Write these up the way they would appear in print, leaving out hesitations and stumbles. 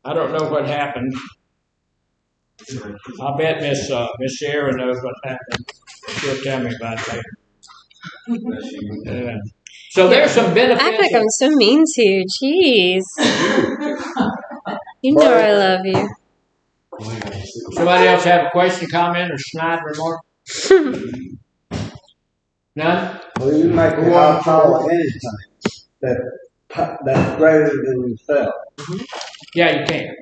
I don't know what happened. I bet Miss Sierra knows what happened. She'll tell me about that. Yeah. So there's some benefits. I think I'm so mean to you. Jeez. You know I love you. Somebody else have a question, comment, or snide remark? None? Well, you make a high power anything that's greater than yourself. Yeah, you can.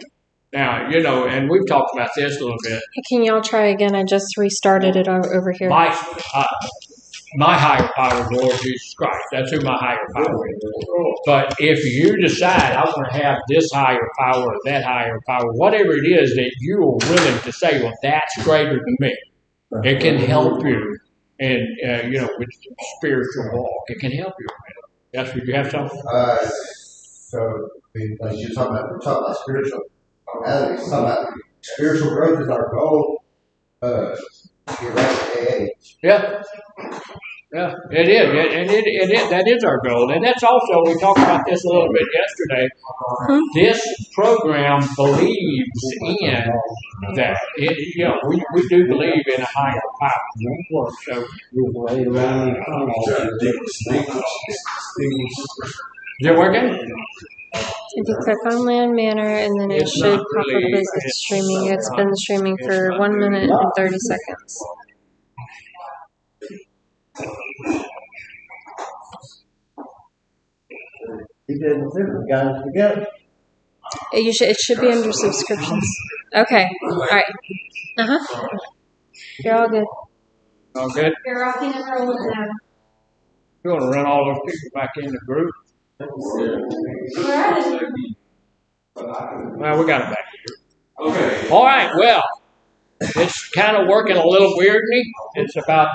Now, you know, and we've talked about this a little bit. Hey, can y'all try again? I just restarted it over here. My higher power is Lord Jesus Christ. That's who my higher power is. But if you decide I want to have this higher power or that higher power, whatever it is that you are willing to say, well, that's greater than me. It can help you and you know, with spiritual walk. It can help you. That's what you have something? So, like we're talking about spiritual reality. Spiritual growth is our goal. Yeah. Yeah, it is. And it that is our goal. And that's also, we talked about this a little bit yesterday. This program believes in that. You know, we do believe in a higher power. So, is it working? If you click on Land Manor, and then it should pop up as it's streaming. It's been streaming for 1 minute and 30 seconds. He didn't do it. Got it together. It should be under subscriptions. Okay. All right. You're all good. All good? You're rocking and rolling now. You want to run all those people back in the group? Well, we got them back here. Okay. All right. Well, it's kind of working a little weirdly. It's about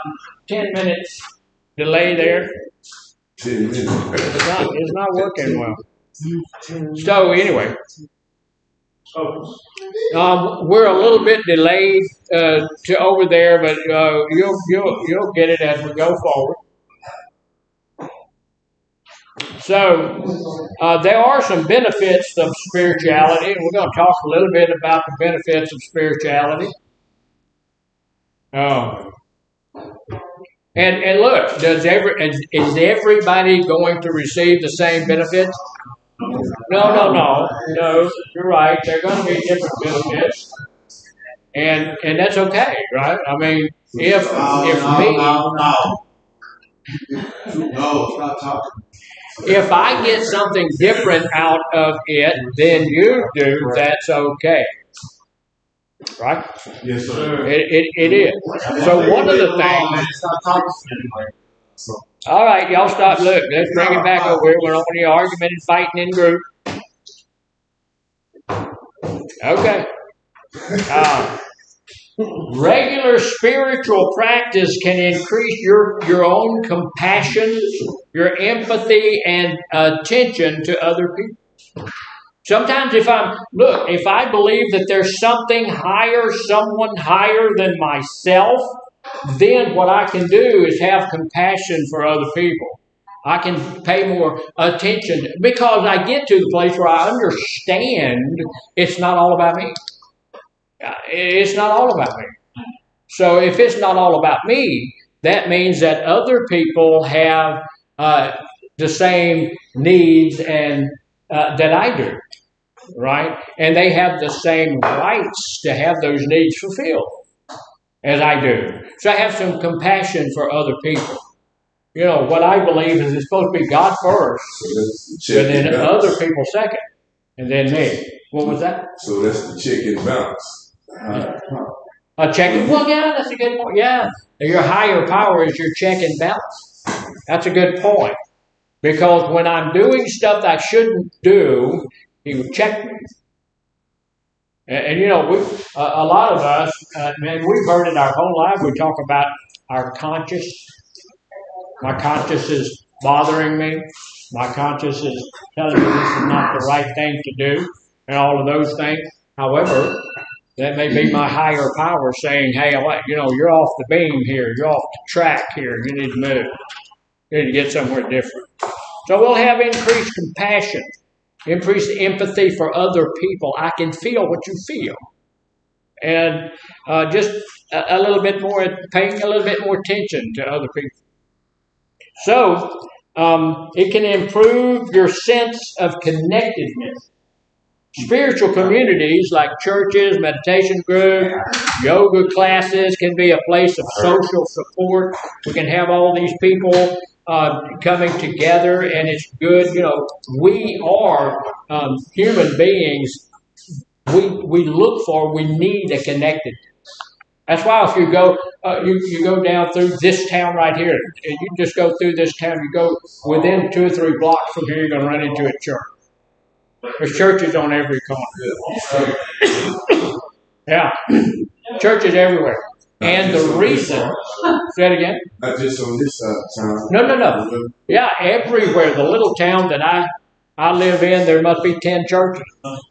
10 minutes delay there. It's not working well. So anyway, we're a little bit delayed to over there, but you'll get it as we go forward. So there are some benefits of spirituality, and we're going to talk a little bit about the benefits of spirituality. And look, is everybody going to receive the same benefits? No. You're right. They're going to be different benefits, and that's okay, right? I mean, if I get something different out of it than you do, that's okay. Right? Yes, sir. It is. So one of the things. All right, y'all stop. Look, let's bring it back over here. We're on the argument and fighting in group. Okay. Regular spiritual practice can increase your own compassion, your empathy, and attention to other people. Sometimes if I believe that there's something higher, someone higher than myself, then what I can do is have compassion for other people. I can pay more attention because I get to the place where I understand it's not all about me. It's not all about me. So if it's not all about me, that means that other people have the same needs and that I do, right? And they have the same rights to have those needs fulfilled as I do. So I have some compassion for other people. You know, what I believe is it's supposed to be God first, and then other people second, and then me. What was that? So that's the check and balance. A check and well, yeah, that's a good point. Yeah, your higher power is your check and balance. That's a good point. Because when I'm doing stuff that I shouldn't do, he would check me. And you know, a lot of us, man, we've heard it our whole life. We talk about our conscience. My conscience is bothering me. My conscience is telling me this is not the right thing to do, and all of those things. However, that may be my higher power saying, hey, you know, you're off the beam here. You're off the track here. You need to move. You need to get somewhere different. So we'll have increased compassion increase empathy for other people. I can feel what you feel. And just a little bit more, paying a little bit more attention to other people. So, it can improve your sense of connectedness. Spiritual communities like churches, meditation groups, yoga classes can be a place of social support. We can have all these people coming together, and it's good. We are human beings. We look for, we need a connectedness. That's why if you go, you go down through this town right here, and you just go through this town, you go within 2 or 3 blocks from here, you're going to run into a church. There's churches on every corner. Yeah, churches everywhere. And the reason, say it again? Not just on this side of town. No. Yeah, everywhere. The little town that I live in, there must be 10 churches.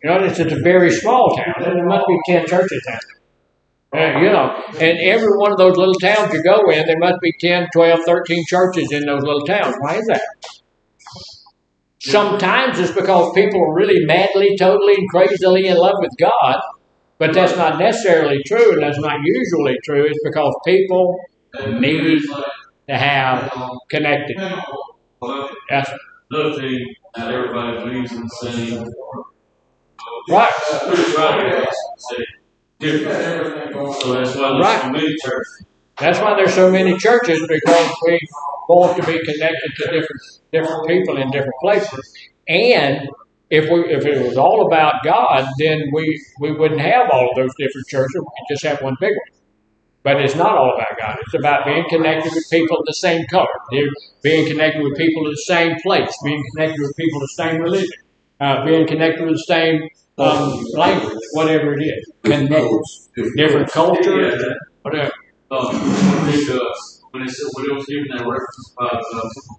It's a very small town. There must be 10 churches there. And every one of those little towns you go in, there must be 10, 12, 13 churches in those little towns. Why is that? Sometimes it's because people are really madly, totally, and crazily in love with God, but that's not necessarily true, and that's not usually true. It's because people need to have connected. That's another thing, not everybody believes in the same. right. Different. So that's why there's so many churches. That's why there's so many churches, because we want to be connected to different people in different places. And if it was all about God, then we wouldn't have all of those different churches. We could just have one big one. But it's not all about God. It's about being connected with people of the same color, being connected with people of the same place, being connected with people of the same religion, being connected with the same language, whatever it is. Connected. Different cultures, whatever. When it was giving that reference about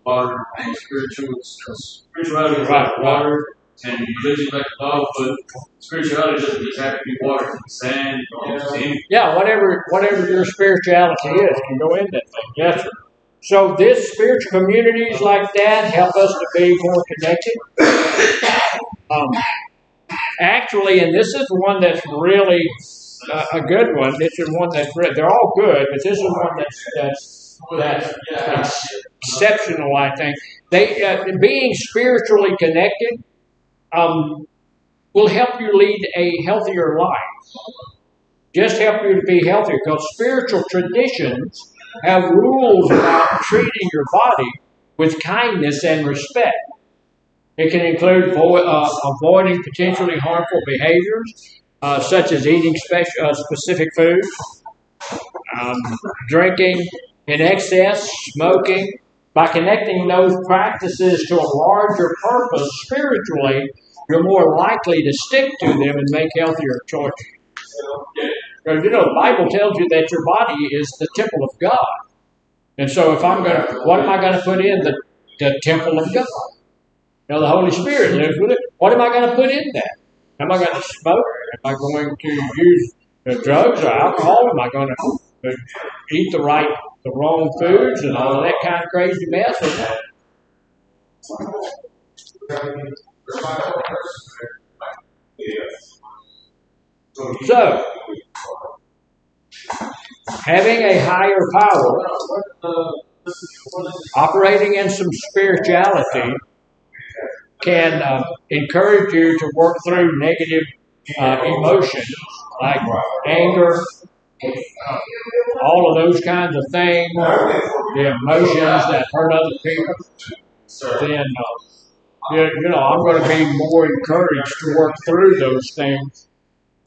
water and spirituality is like water and religion like love, but spirituality doesn't just have to be water, it can be sand, yeah, whatever your spirituality is can go into that thing. Yes, sir. So this spiritual communities like that help us to be more connected. Actually, and this is one that's really a good one. This is one that's they're all good, but this is one that's exceptional. I think being spiritually connected will help you lead a healthier life. Just help you to be healthier, because spiritual traditions have rules about treating your body with kindness and respect. It can include avoiding potentially harmful behaviors, such as eating specific foods, drinking in excess, smoking. By connecting those practices to a larger purpose spiritually, you're more likely to stick to them and make healthier choices. Because the Bible tells you that your body is the temple of God. And so what am I going to put in the temple of God? The Holy Spirit lives with it. What am I going to put in that? Am I going to smoke? Am I going to use drugs or alcohol? Am I going to eat the wrong foods and all of that kind of crazy mess? So, having a higher power, operating in some spirituality, can encourage you to work through negative emotions like anger, all of those kinds of things, the emotions that hurt other people. Then, I'm going to be more encouraged to work through those things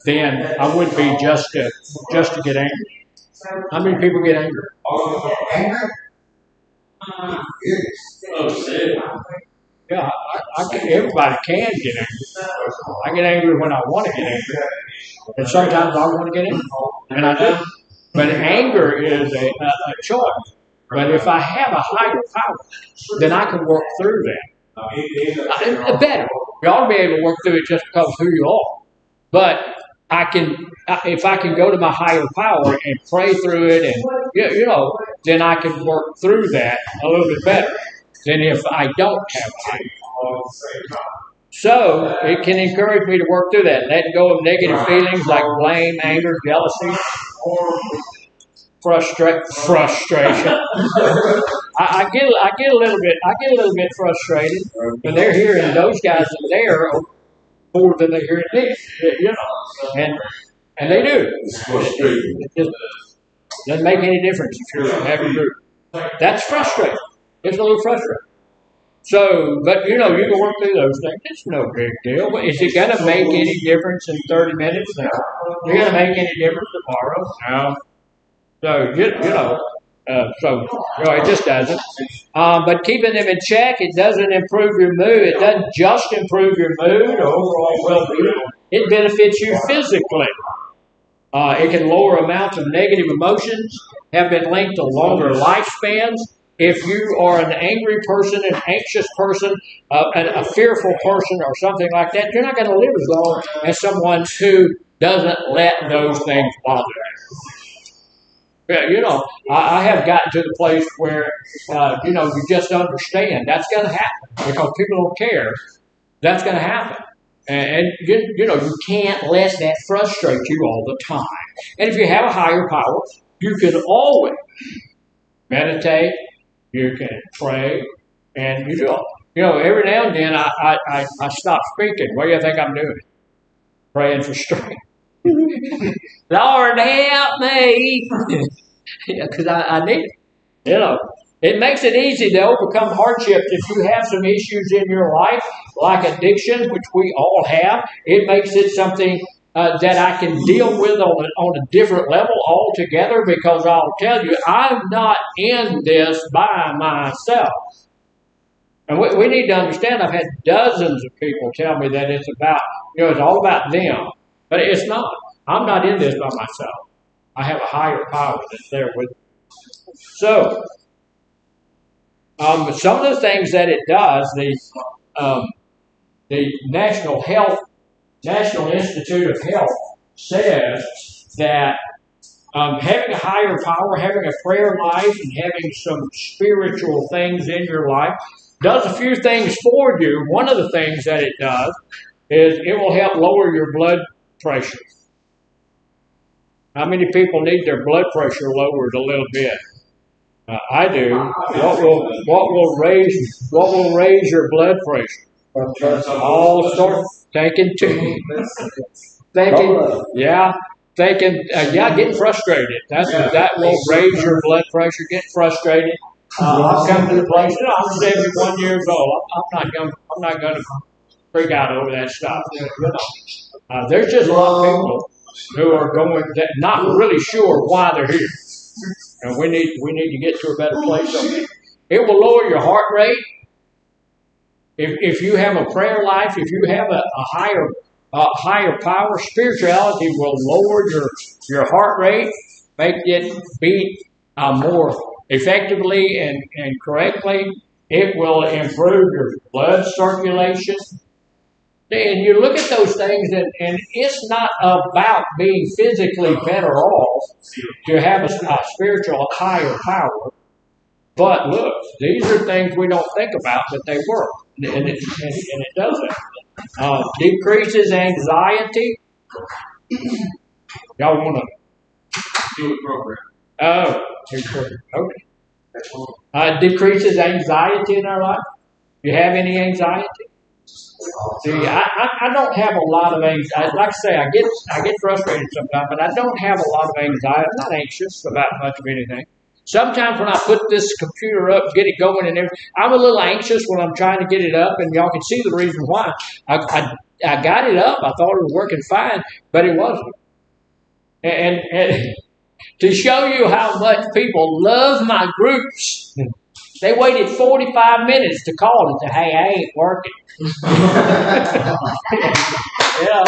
than I would be just to get angry. How many people get angry? Yeah, everybody can get angry. I get angry when I want to get angry. And sometimes I want to get angry. And I do. But anger is a choice. But if I have a higher power, then I can work through that. Better. You ought to be able to work through it just because of who you are. But if I can go to my higher power and pray through it, and then I can work through that a little bit better than if I don't have higher power. So it can encourage me to work through that, letting go of negative feelings like blame, anger, jealousy, or frustration. I get a little bit frustrated when they're hearing those guys in there more than they hear me, and they do. It just doesn't make any difference if you're having a group. That's frustrating. It's a little frustrating. So, but you can work through those things. It's no big deal. But is it going to make any difference in 30 minutes? No. Is it going to make any difference tomorrow? No. So, it just doesn't. But keeping them in check, it doesn't improve your mood. It doesn't just improve your mood or overall well-being. It benefits you physically. It can lower amounts of negative emotions, have been linked to longer lifespans. If you are an angry person, an anxious person, a fearful person, or something like that, you're not going to live as long as someone who doesn't let those things bother you. Yeah, I have gotten to the place where, you just understand that's going to happen because people don't care. That's going to happen. And you can't let that frustrate you all the time. And if you have a higher power, you can always meditate, you can pray, and every now and then I stop speaking. What do you think I'm doing? Praying for strength. Lord, help me. Because I need it. It makes it easy to overcome hardships if you have some issues in your life, like addiction, which we all have. It makes it something that I can deal with on a different level altogether, because I'll tell you, I'm not in this by myself. And we need to understand, I've had dozens of people tell me that it's all about them. But it's not. I'm not in this by myself. I have a higher power that's there with me. So, some of the things that it does, the National Institute of Health says that having a higher power, having a prayer life, and having some spiritual things in your life does a few things for you. One of the things that it does is it will help lower your blood pressure. How many people need their blood pressure lowered a little bit? I do. What will raise your blood pressure? All start taking getting frustrated. That will raise your blood pressure. Get frustrated. I've come to the place. I'm 71 years old. I'm not going to freak out over that stuff. There's just a lot of people who are not really sure why they're here. And we need to get to a better place. It will lower your heart rate. If you have a prayer life, if you have a higher power, spirituality will lower your heart rate, make it beat more effectively and correctly. It will improve your blood circulation. And you look at those things, and it's not about being physically better off to have a spiritual higher power. But look, these are things we don't think about, but they work. And it doesn't. Decreases anxiety. Y'all want to do a program? Oh, okay. Decreases anxiety in our life. You have any anxiety? See, I don't have a lot of anxiety. Like I say, I get frustrated sometimes, but I don't have a lot of anxiety. I'm not anxious about much of anything. Sometimes when I put this computer up, get it going and everything, I'm a little anxious when I'm trying to get it up, and y'all can see the reason why. I got it up. I thought it was working fine, but it wasn't. And to show you how much people love my groups, they waited 45 minutes to call and say, "Hey, I ain't working." Yeah.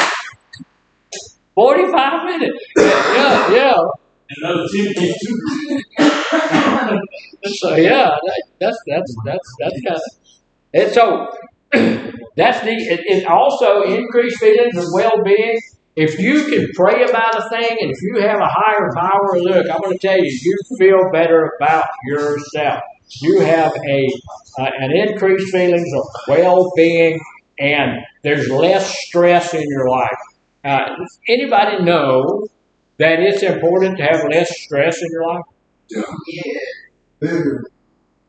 45 minutes. Yeah. Another 10 too. So yeah, that's kind of it. So it also increased feelings of well-being. If you can pray about a thing, and if you have a higher power, look, I'm going to tell you, you feel better about yourself. You have an increased feelings of well-being and there's less stress in your life. Anybody know that it's important to have less stress in your life? Yeah.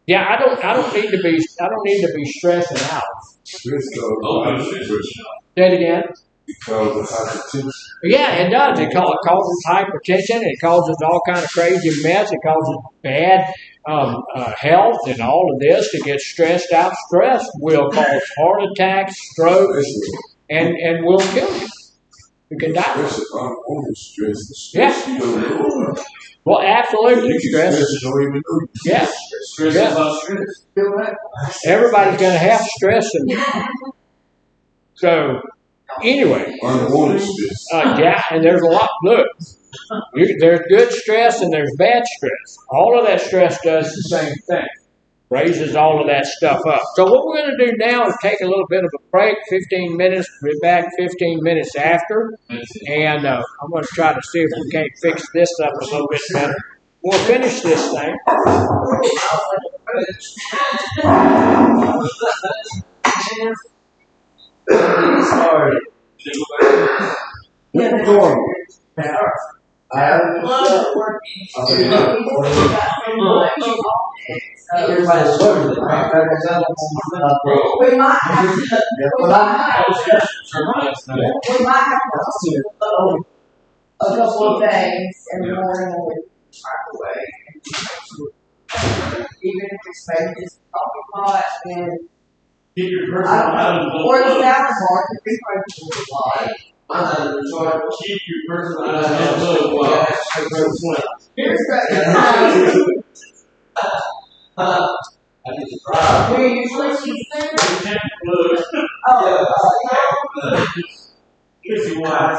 Yeah, I don't need to be stressing out. Stress Say it again. because of hypertension. Yeah, it does. It causes hypertension. It causes all kind of crazy mess. It causes bad health and all of this to get stressed out. Stress will cause heart attacks, strokes, and will kill you. You can die. Especially if I'm over stressed. Yeah. You don't know. Well, absolutely. You Stress. stress and don't even know. Yeah. Stress Yeah. about stress. Everybody's going to have stress. So, anyway. Unwanted stress. Yeah, and there's a lot. Look, there's good stress and there's bad stress. All of that stress does the same thing. Raises all of that stuff up. So what we're going to do now is take a little bit of a break, 15 minutes. We'll be back 15 minutes after. And I'm going to try to see if we can't fix this up a little bit better. We'll finish this thing. Sorry. Where you going? Everybody's looking at We might have to, we might have to a couple of days in the morning when we microwave. Even if it's maybe just a coffee pot and Keep your personal items or the low. salad bar, the big one. Keep your personal items low. Here's the. We usually see things. Oh, Easy wise.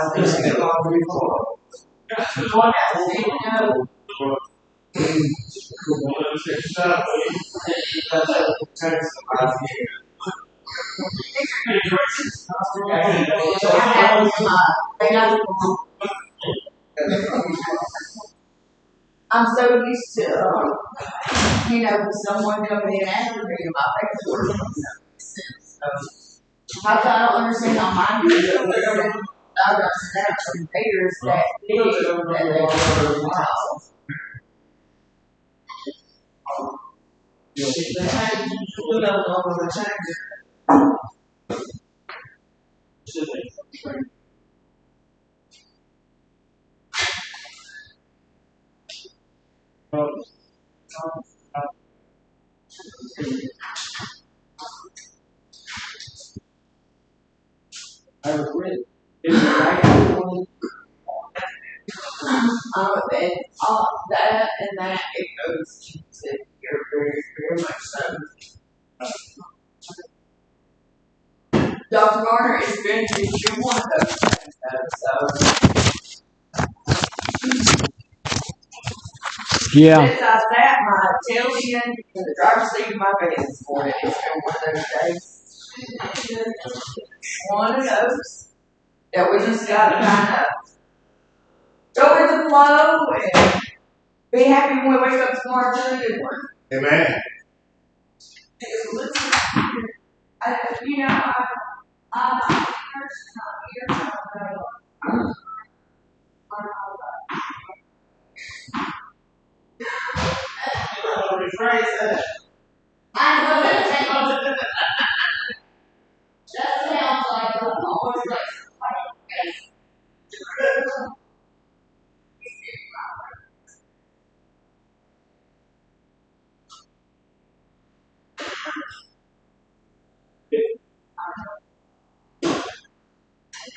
I'm so used to, someone coming in after me in my paperwork. I don't understand how mine is. I've got some payers that big that they go to my house. And all that and that it goes to your very much so. Dr. Garner is going to do one of those things though, so. Yeah. Since I sat my tail in the driver's seat of my bed this morning, it's been one of those days. One of those that we just gotta kind of go with the flow and be happy when we wake up tomorrow to a good one. Amen.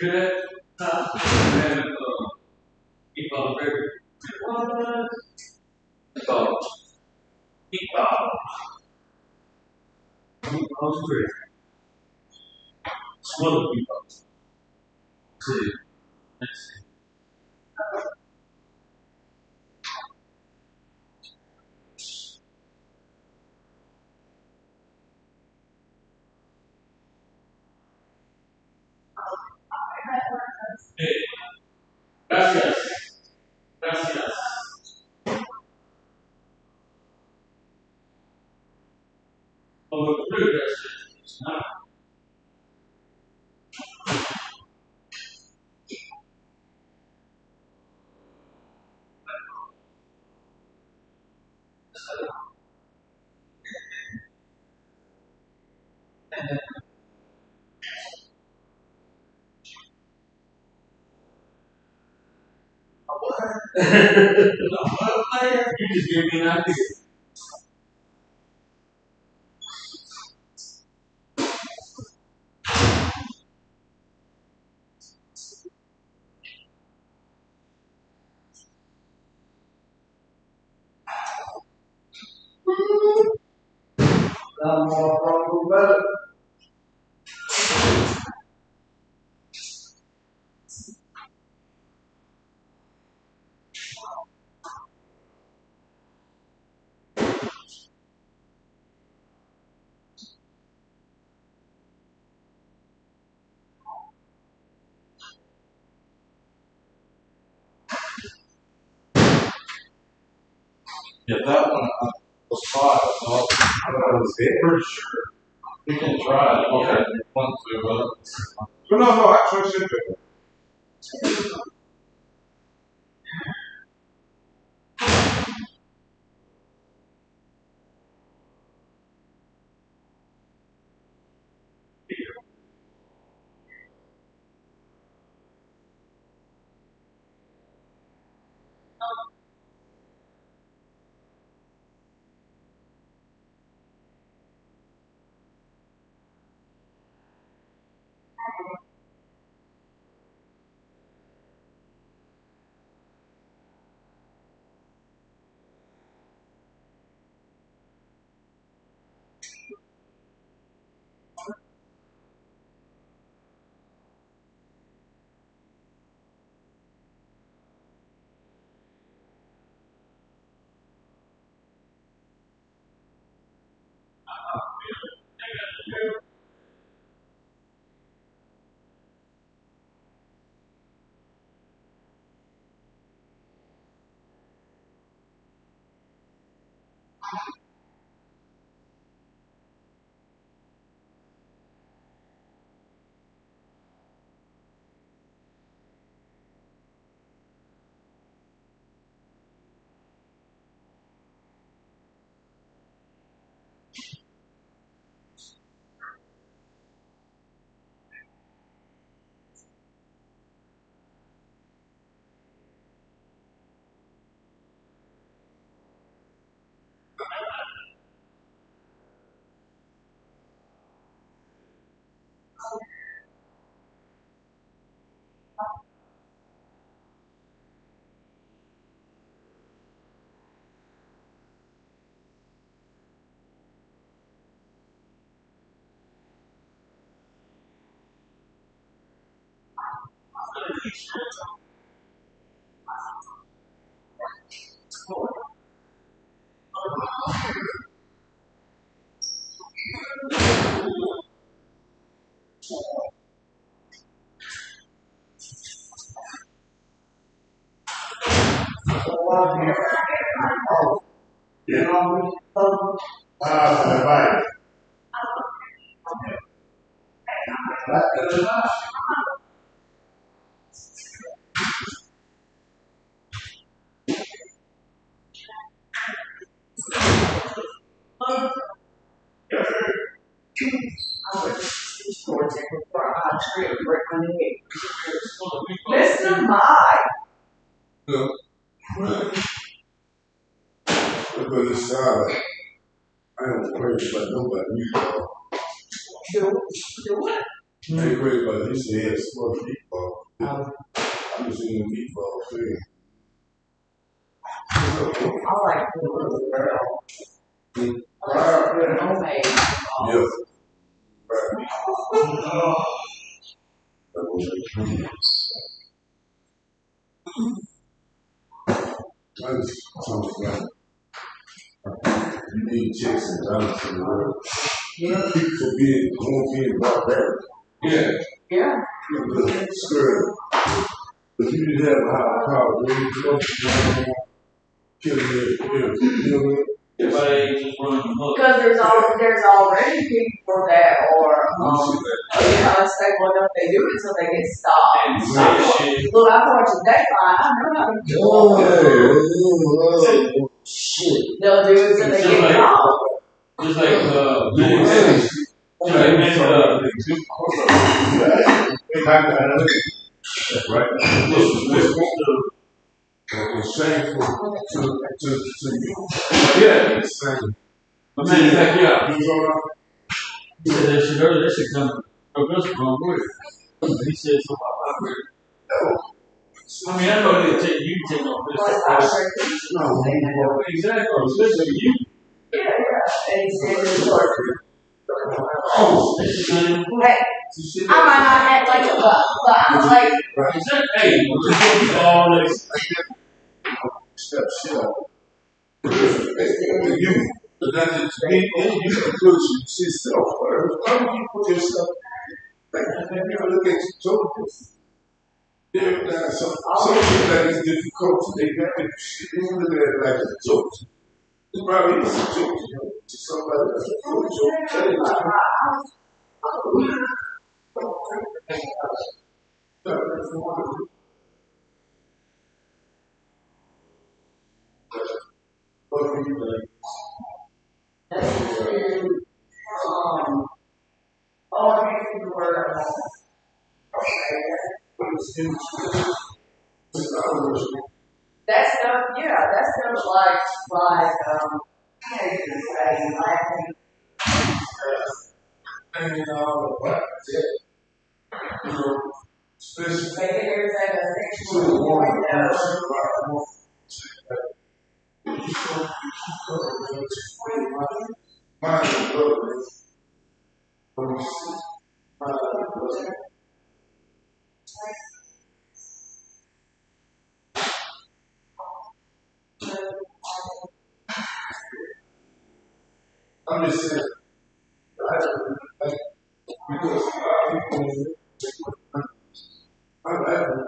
Good. And keep on very. Keep on. Keep on very. Swallow people. Two. Gracias. Gracias. Over the gracias. You just gave me an idea. I'm more from the Yeah, that one was 5. So I was pretty sure. We can try it. Okay. If you want to, No, actually, I should do. Bye. Towards it before I trip, break my neck. Listen to my. Because it's solid. I don't worry about nobody. Do what? I ain't worried about this. He has smart people. I'm just seeing people too. I like the little girl. I like the homemade. Yes. I just talking about you need checks and balances in the world. Yeah. People being barbaric. yeah. Yeah. Skirt. If you didn't have a high power, then you go kill me. Everybody just running the hook. Because there's already people that are, unstable enough they do it so they get stopped. And say shit. Look, I watch a Dateline. I know how to do it. Shit. They'll do it so they get caught. Just like, Right. it's shameful to you. Yeah, it's shameful. My man is back here. He's all right. He said that shit earlier. That shit coming. Oh, that's wrong word. He said something about I mean, I know they take you take on this. No, Exactly. Especially you. Yeah, and he's in the short. Oh, this is Hey, I might not act like a buck, but I'm like, hey, all this. step shit up. You, but that's just me, and you can put yourself first. How do you put yourself? Like, have you ever looked at your shoulders? There, some people that is difficult. They have it. They look at it like a joke. It probably is a joke, to somebody that's a full joke. Tell you what do you like? oh, I can't think of the word. That's not, yeah, that's not like, how do you say, laughing. And what? You know, especially Maybe there's like a to sexual the woman, window. mine is brother. When you see mine is brother. I'm just saying, because I'm laughing.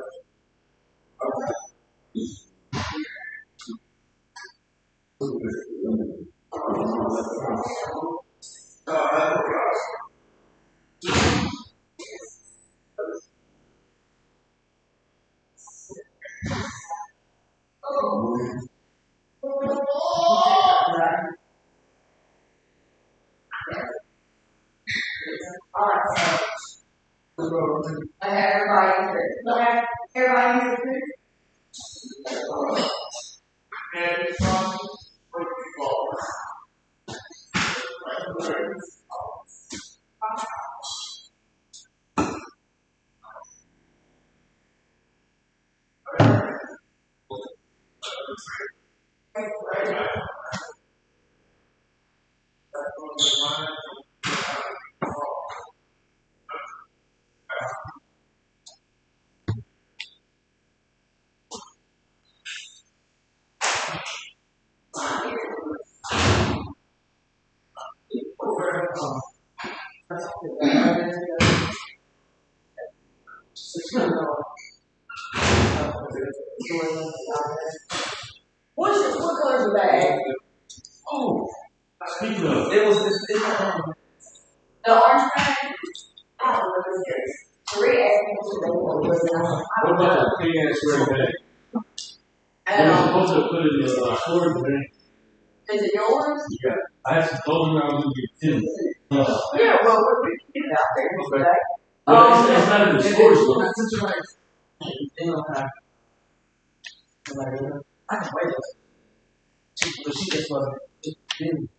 I have everybody here. I have everybody here. What color's the bag? Oh, speaking of, It was the orange bag. I don't know what it is. Three asked me what it was. what about the big ass red bag? We're supposed to put it in the storage bin. Is it yours? Yeah. I had some clothes around with your tin. Yeah, well, we can get it out there today. Well, it's not in the storage though. I can wait.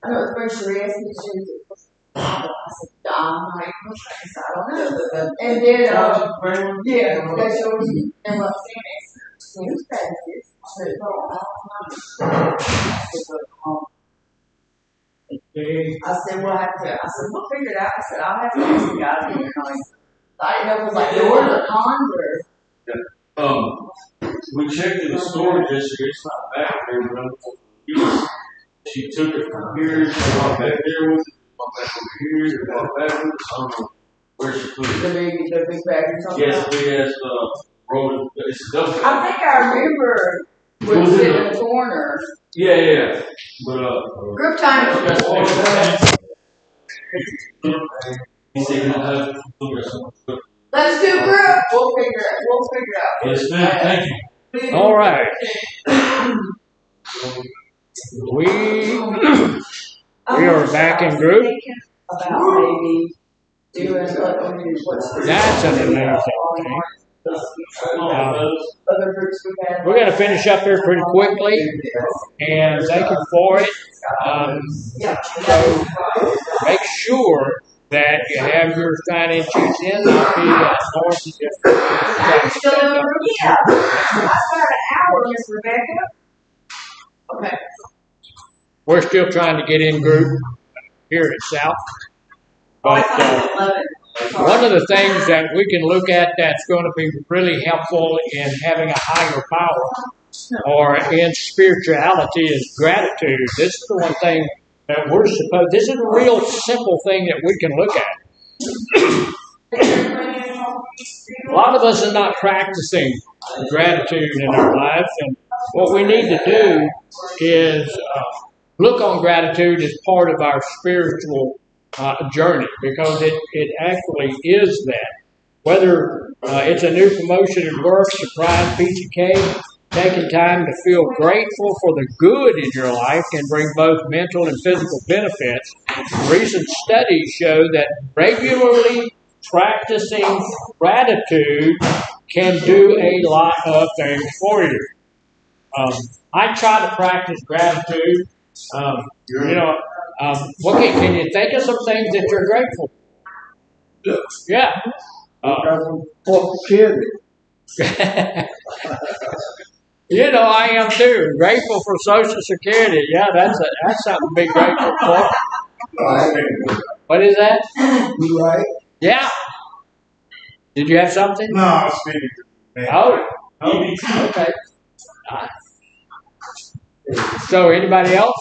I know it's first she asked me to choose it. I said, I'm like, I don't know. And then, yeah, that's yours. And what I'm saying is, news passes. I said, no, I said, we'll have to, I said, we'll figure it out. I said, I'll have to ask the guys in there. I didn't know if it was like yours or cons or. We checked in the storage yesterday. It's not back there, but she took it from here, she walked back there with it, walked back over here, walked back with it. I don't know where she put it. The big bag or something? Yes, big ass roll. It's a duffel. I think I remember it was in the corner. Yeah. But Group time. he said you don't have to do it. Let's do group. We'll figure it out. Yes, ma'am. Thank you. All right. We are back in group. About maybe doing what's That's an amazing thing. Other groups we've had. We're going to finish up here pretty quickly, and thank you for it. So make sure that you have your sign-in sheets in. I'll be north of Still in the room? Yeah. I started an hour, Miss Rebecca. Okay. We're still trying to get in group here at South. I But thought it was 11. one of the things that we can look at that's going to be really helpful in having a higher power or in spirituality is gratitude. This is the one thing that we're supposed, this is a real simple thing that we can look at. A lot of us are not practicing gratitude in our lives, and what we need to do is look on gratitude as part of our spiritual journey, because it actually is that. Whether it's a new promotion at work, surprise pizza cake, taking time to feel grateful for the good in your life can bring both mental and physical benefits. Recent studies show that regularly practicing gratitude can do a lot of things for you. I try to practice gratitude. Can you think of some things that you're grateful for? Yeah. I am too. Grateful for Social Security. Yeah, that's something to be grateful for. What is that? You right? Yeah. Did you have something? No, I was speaking to Okay. So, anybody else?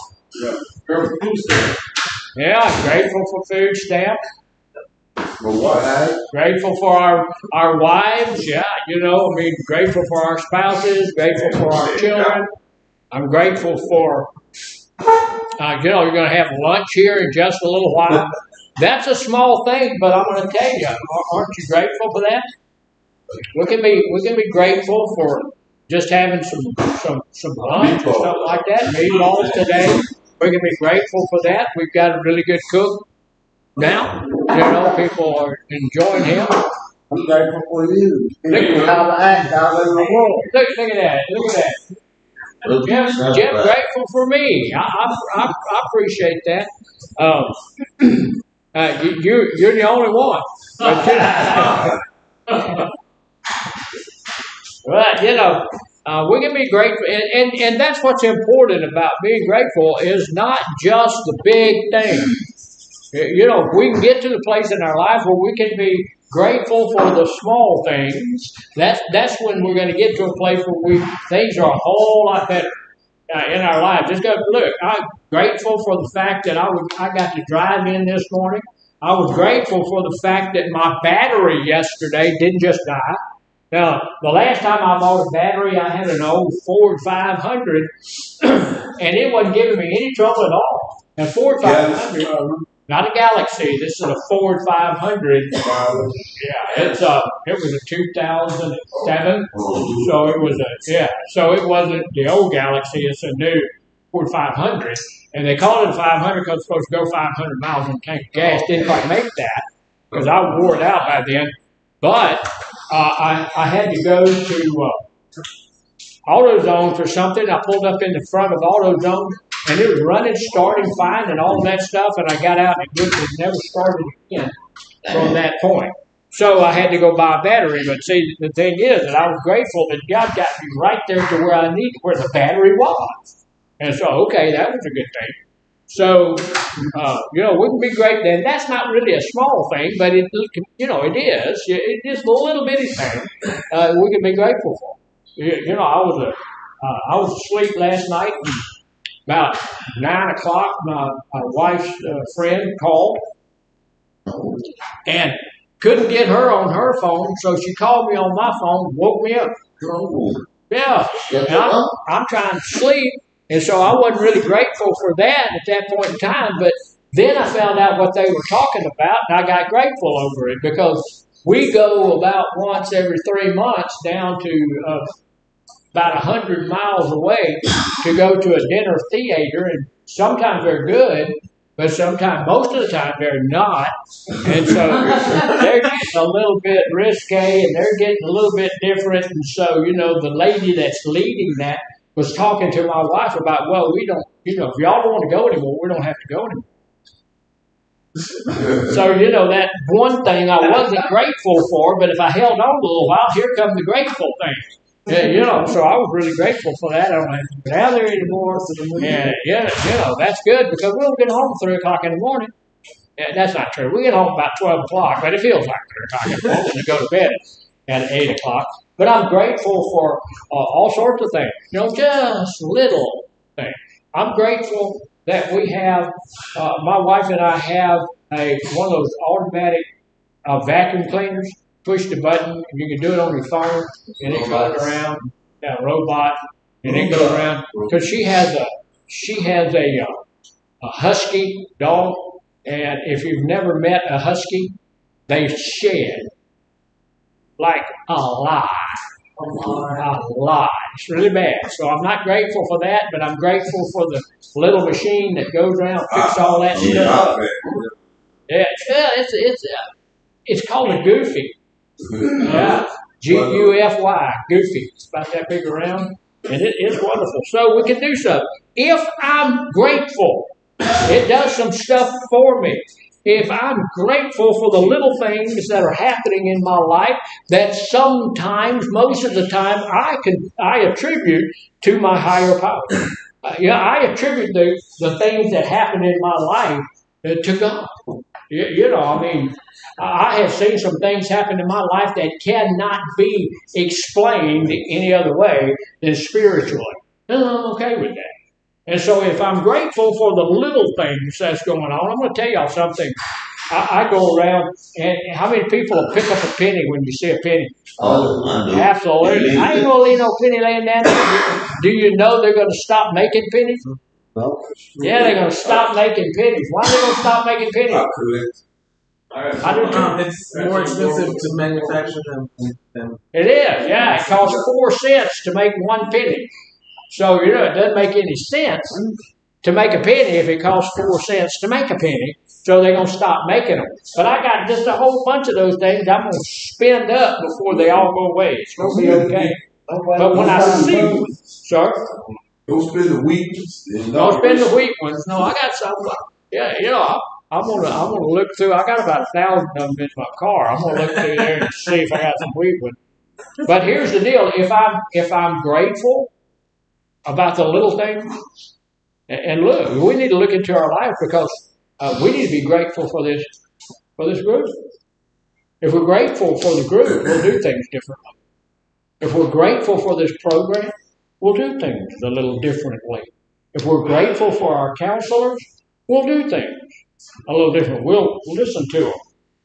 Yeah, grateful for food stamps. For what? Grateful for our wives. Yeah, grateful for our spouses. Grateful for our children. I'm grateful for, you're going to have lunch here in just a little while. That's a small thing, but I'm going to tell you, aren't you grateful for that? We can be grateful for just having some lunch or something like that. Meatballs today. We can be grateful for that. We've got a really good cook now. People are enjoying him. I'm grateful for you. Look How to act out in the world. Look at that. Look at that. Jim grateful for me. I appreciate that. You're the only one. But we can be grateful, and that's what's important about being grateful is not just the big things. If we can get to the place in our life where we can be grateful for the small things, that's when we're going to get to a place where things are a whole lot better in our lives. Just go, look, I'm grateful for the fact that I got to drive in this morning. I was grateful for the fact that my battery yesterday didn't just die. Now, the last time I bought a battery, I had an old Ford 500, and it wasn't giving me any trouble at all. And Ford 500, not a Galaxy. This is a Ford 500. Yeah, it was a 2007, so it was so it wasn't the old Galaxy. It's a new Ford 500, and they called it a 500 because it's supposed to go 500 miles in a tank of gas. Didn't quite make that because I wore it out by then. But I had to go to AutoZone for something. I pulled up in the front of AutoZone, and it was running, starting fine, and all that stuff. And I got out, and it never started again from that point. So I had to go buy a battery. But see, the thing is that I was grateful that God got me right there to where I needed, where the battery was. And so, okay, that was a good thing. So, we can be great then. That's not really a small thing, but it is. It is a little bitty thing we can be grateful for. I was asleep last night. And about 9 o'clock, my wife's friend called and couldn't get her on her phone, so she called me on my phone, woke me up. Yeah, and I'm trying to sleep. And so I wasn't really grateful for that at that point in time, but then I found out what they were talking about, and I got grateful over it because we go about once every 3 months down to about 100 miles away to go to a dinner theater, and sometimes they're good, but sometimes, most of the time, they're not. And so they're getting a little bit risque and they're getting a little bit different. And so, the lady that's leading that was talking to my wife about, well, we don't, if y'all don't want to go anymore, we don't have to go anymore. So, that one thing I wasn't grateful for, but if I held on a little while, here come the grateful thing. Yeah, so I was really grateful for that. I don't have to get out there anymore. And, that's good because we'll get home 3 o'clock in the morning. Yeah, that's not true. We get home about 12 o'clock, but it feels like 3 o'clock in the morning to go to bed at 8 o'clock. But I'm grateful for all sorts of things, just little things. I'm grateful that we have, my wife and I have one of those automatic vacuum cleaners. Push the button, and you can do it on your phone, and it goes around. Yeah, robot, and it goes around. Because she has a husky dog, and if you've never met a husky, they shed like a lot. It's really bad. So I'm not grateful for that, but I'm grateful for the little machine that goes around and fixes all that stuff. Yeah, it's called a Goofy. Yeah, Gufy, Goofy. It's about that big around, and it's wonderful. So we can do so. If I'm grateful, it does some stuff for me. If I'm grateful for the little things that are happening in my life, that sometimes, most of the time, I attribute to my higher power. I attribute the things that happen in my life to God. I have seen some things happen in my life that cannot be explained any other way than spiritually. And I'm okay with that. And so if I'm grateful for the little things that's going on, I'm going to tell y'all something. I go around, and how many people will pick up a penny when you see a penny? Oh, absolutely. I ain't going to leave no penny laying down there. Do you know they're going to stop making pennies? Yeah, they're going to stop making pennies. Why are they going to stop making pennies? I do too. It's more expensive to manufacture than it is, yeah. It costs 4 cents to make 1 penny. So, it doesn't make any sense to make a penny if it costs 4 cents to make a penny. So they're going to stop making them. But I got just a whole bunch of those things I'm going to spend up before they all go away. It's going to be okay. But when I see, sir? Don't spend the wheat ones. Don't spend the wheat ones. No, I got some. Yeah, I'm gonna look through. I got about 1,000 of them in my car. I'm gonna look through there and see if I got some wheat ones. But here's the deal: if I'm grateful about the little things, and look, we need to look into our life because we need to be grateful for this group. If we're grateful for the group, we'll do things differently. If we're grateful for this program, we'll do things a little differently. If we're grateful for our counselors, we'll do things a little different. We'll listen to them,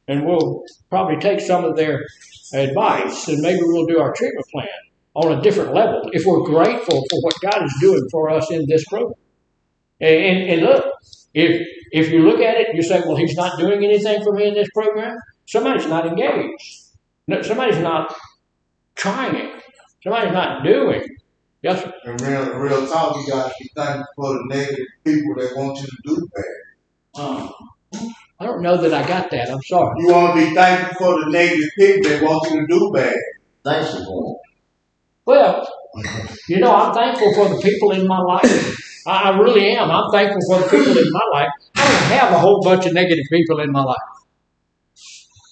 and we'll probably take some of their advice, and maybe we'll do our treatment plan on a different level if we're grateful for what God is doing for us in this program. And look, if you look at it, you say, well, he's not doing anything for me in this program. Somebody's not engaged. No, somebody's not trying. Somebody's not doing. Yes, sir. And real talk, you got to be thankful for the negative people that want you to do bad. I don't know that I got that. I'm sorry. You want to be thankful for the negative people that want you to do bad. Thanks for going. Well, I'm thankful for the people in my life. I really am. I'm thankful for the people in my life. I don't have a whole bunch of negative people in my life.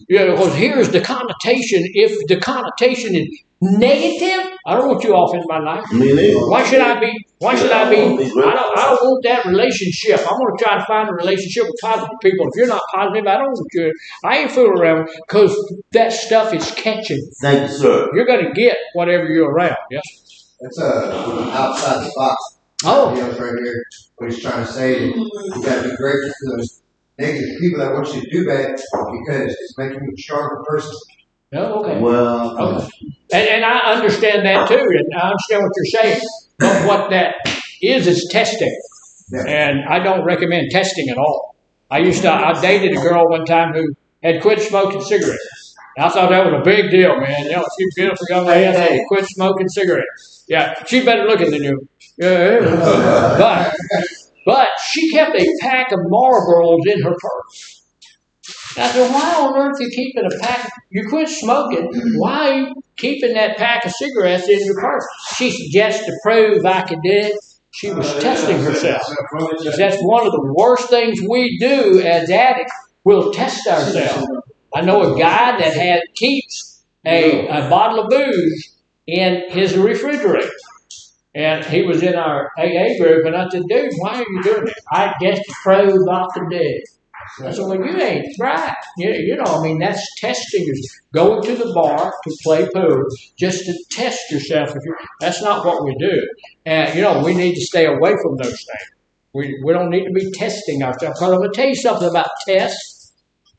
Because here's the connotation. If the connotation is negative, I don't want you off in my life. Me neither. Why should I be? I don't want that relationship. I'm going to try to find a relationship with positive people. If you're not positive, I don't want you. I ain't fooling around because that stuff is catching. Thank you, sir. You're going to get whatever you're around. Yes. That's outside the box. Oh, Right here. What he's trying to say is you got to be grateful for those negative people that want you to do that because it's making you a stronger person. oh okay. Well, Okay. And I understand that too, and I understand what you're saying. But what that is testing. Yeah. And I don't recommend testing at all. I dated a girl one time who had quit smoking cigarettes. I thought that was a big deal, man. She's a beautiful young lady. Hey. Quit smoking cigarettes. Yeah, she's better looking than you. Yeah. But she kept a pack of Marlboros in her purse. I said, why on earth are you keeping a pack? You quit smoking. Why are you keeping that pack of cigarettes in your purse? She said, just to prove I could do it. She was testing herself. That's one of the worst things we do as addicts. We'll test ourselves. I know a guy that keeps a bottle of booze in his refrigerator. And he was in our AA group, and I said, dude, why are you doing it? I guess to prove I could do it. I said, well, you ain't right. You know, I mean, that's testing yourself. Going to the bar to play pool just to test yourself. That's not what we do. And, you know, we need to stay away from those things. We don't need to be testing ourselves. Because I'm going to tell you something about tests.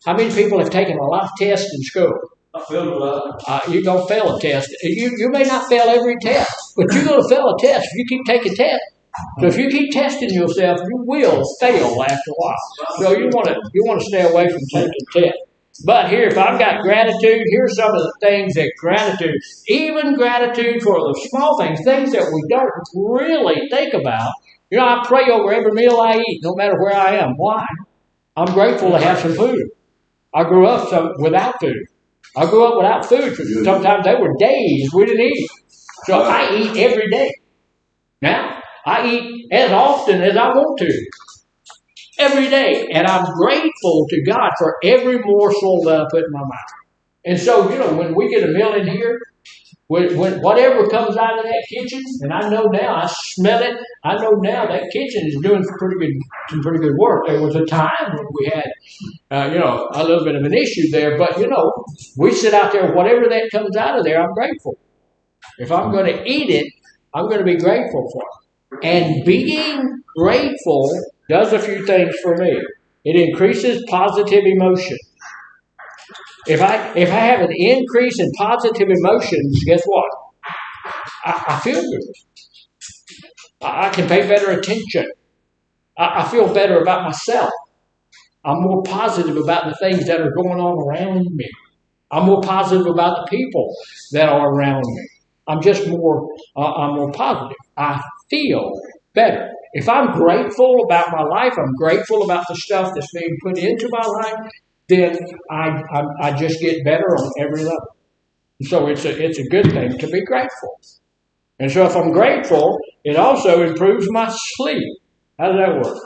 How many people have taken a lot of tests in school? I failed a lot. You're going to fail a test. You may not fail every test, but you're going to fail a test if you keep taking tests. So if you keep testing yourself, you will fail after a while. So you want to stay away from taking tests. But here, if I've got gratitude, here's some of the things that gratitude, even gratitude for the small things that we don't really think about. You know, I pray over every meal I eat, no matter where I am. Why? I'm grateful to have some food. I grew up without food. I grew up without food. Sometimes there were days we didn't eat. So I eat every day. Now, I eat as often as I want to. Every day. And I'm grateful to God for every morsel that I put in my mouth. And so, you know, when we get a meal in here, when whatever comes out of that kitchen, and I know now, I smell it, I know now that kitchen is doing some pretty good work. There was a time when we had, you know, a little bit of an issue there, but, you know, we sit out there, whatever that comes out of there, I'm grateful. If I'm going to eat it, I'm going to be grateful for it. And being grateful does a few things for me. It increases positive emotion. If I have an increase in positive emotions, guess what? I feel good. I can pay better attention. I feel better about myself. I'm more positive about the things that are going on around me. I'm more positive about the people that are around me. I'm more positive. I feel better. If I'm grateful about my life, I'm grateful about the stuff that's being put into my life, then I just get better on every level. So it's a good thing to be grateful. And so if I'm grateful, it also improves my sleep. How does that work?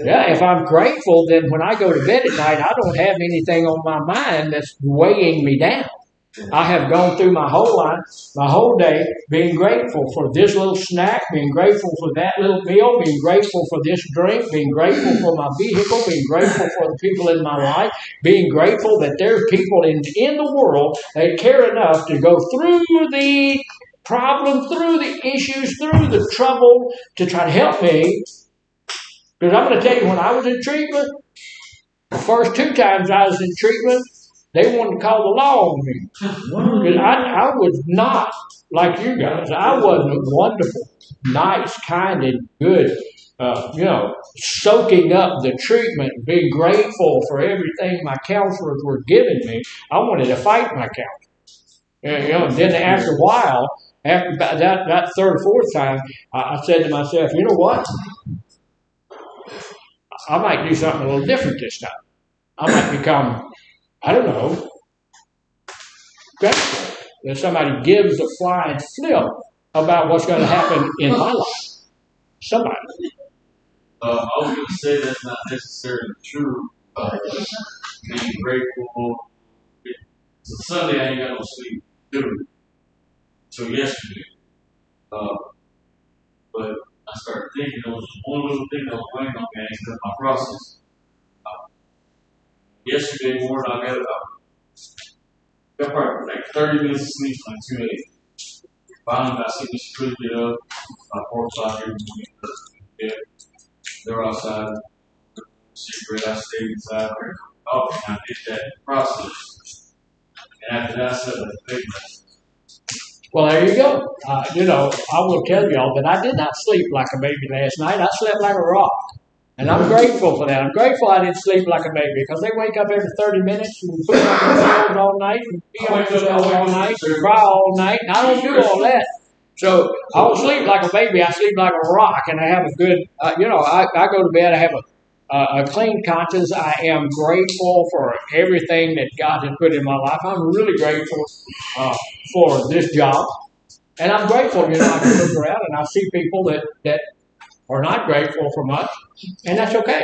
Yeah, if I'm grateful, then when I go to bed at night, I don't have anything on my mind that's weighing me down. I have gone through my whole life, my whole day, being grateful for this little snack, being grateful for that little meal, being grateful for this drink, being grateful for my vehicle, being grateful for the people in my life, being grateful that there's people in the world that care enough to go through the problems, through the issues, through the trouble to try to help me. Because I'm going to tell you, when I was in treatment, the first 2 times I was in treatment, they wanted to call the law on me. Because I was not like you guys. I wasn't wonderful, nice, kind, and good, you know, soaking up the treatment, being grateful for everything my counselors were giving me. I wanted to fight my counselor. You know, and then after a while, after about that 3rd or 4th time, I said to myself, you know what? I might do something a little different this time. I might become, I don't know, grateful that somebody gives a flying flip about what's going to happen in my life. Somebody. I was going to say that's not necessarily true. Being grateful. So Sunday I ain't got no sleep, dude. So yesterday. But I started thinking there was one little thing that was weighing on me because my process. Yesterday morning I got probably like 30 minutes of sleep on 2 a.m. Finally got sleep, she couldn't get up. About 4 o'clock every morning. They're outside. Cigarette, I stayed inside. Oh, and I did that process. And after that, I said, that's big. Well, there you go. You know, I will tell y'all that I did not sleep like a baby last night. I slept like a rock. And I'm grateful for that. I'm grateful I didn't sleep like a baby because they wake up every 30 minutes and put on themselves all night and pee on themselves all night and cry all night. And I don't do all that. So I don't sleep like a baby. I sleep like a rock, and I have a good, I go to bed. I have a clean conscience. I am grateful for everything that God has put in my life. I'm really grateful for this job, and I'm grateful. I can look around and I see people that are not grateful for much, and that's okay.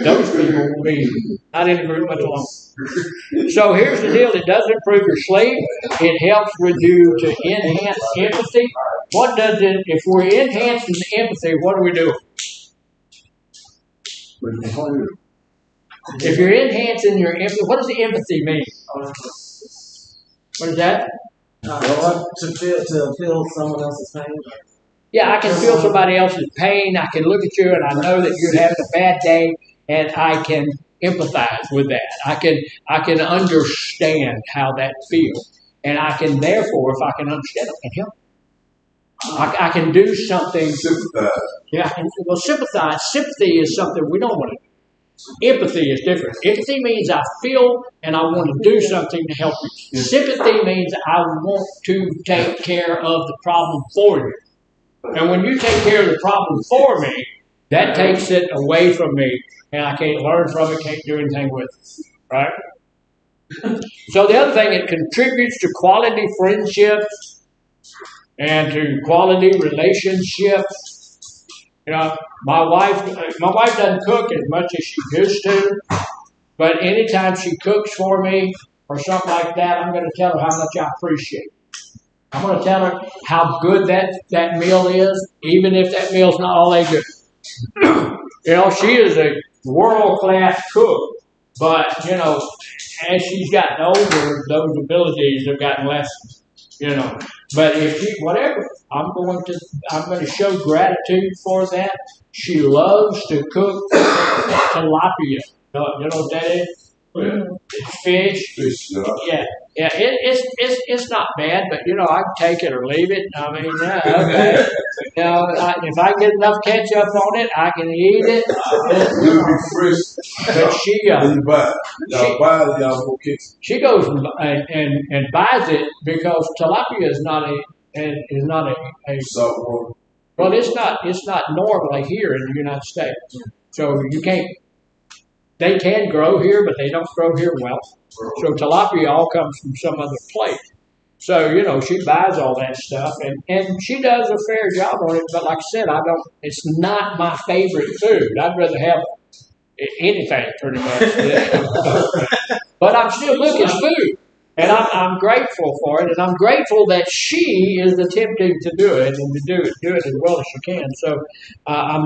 Those people will be not in the group much longer. So here's the deal. It does improve your sleep. It helps with you to enhance empathy. What does it, if we're enhancing empathy, what do we do? If you're enhancing your empathy, what does the empathy mean? What is that? To feel someone else's pain. Yeah, I can feel somebody else's pain. I can look at you and I know that you're having a bad day, and I can empathize with that. I can understand how that feels, and I can therefore, if I can understand it, I can help. I can do something. Sympathize. Yeah, well, sympathize. Sympathy is something we don't want to do. Empathy is different. Empathy means I feel and I want to do something to help you. Sympathy means I want to take care of the problem for you. And when you take care of the problem for me, that takes it away from me, and I can't learn from it, can't do anything with it. Right? So the other thing, it contributes to quality friendships and to quality relationships. My wife doesn't cook as much as she used to, but anytime she cooks for me or something like that, I'm going to tell her how much I appreciate it. I'm going to tell her how good that meal is, even if that meal's not all that good. She is a world-class cook, but, as she's gotten older, those abilities have gotten lessened, But if whatever, I'm going to show gratitude for that. She loves to cook tilapia. You know what that is? It's fish. Yeah. Yeah, it's not bad, but I can take it or leave it. I mean, okay. If I get enough ketchup on it, I can eat it. It'll be fresh. But she she goes and buys it because tilapia is not a saltwater. Well, it's not normally here in the United States, so you can't. They can grow here, but they don't grow here well. So tilapia all comes from some other place. So, she buys all that stuff, and she does a fair job on it. But like I said, it's not my favorite food. I'd rather have anything pretty much. But I'm still looking at food. And I'm grateful for it, and I'm grateful that she is attempting to do it and to do it as well as she can. So I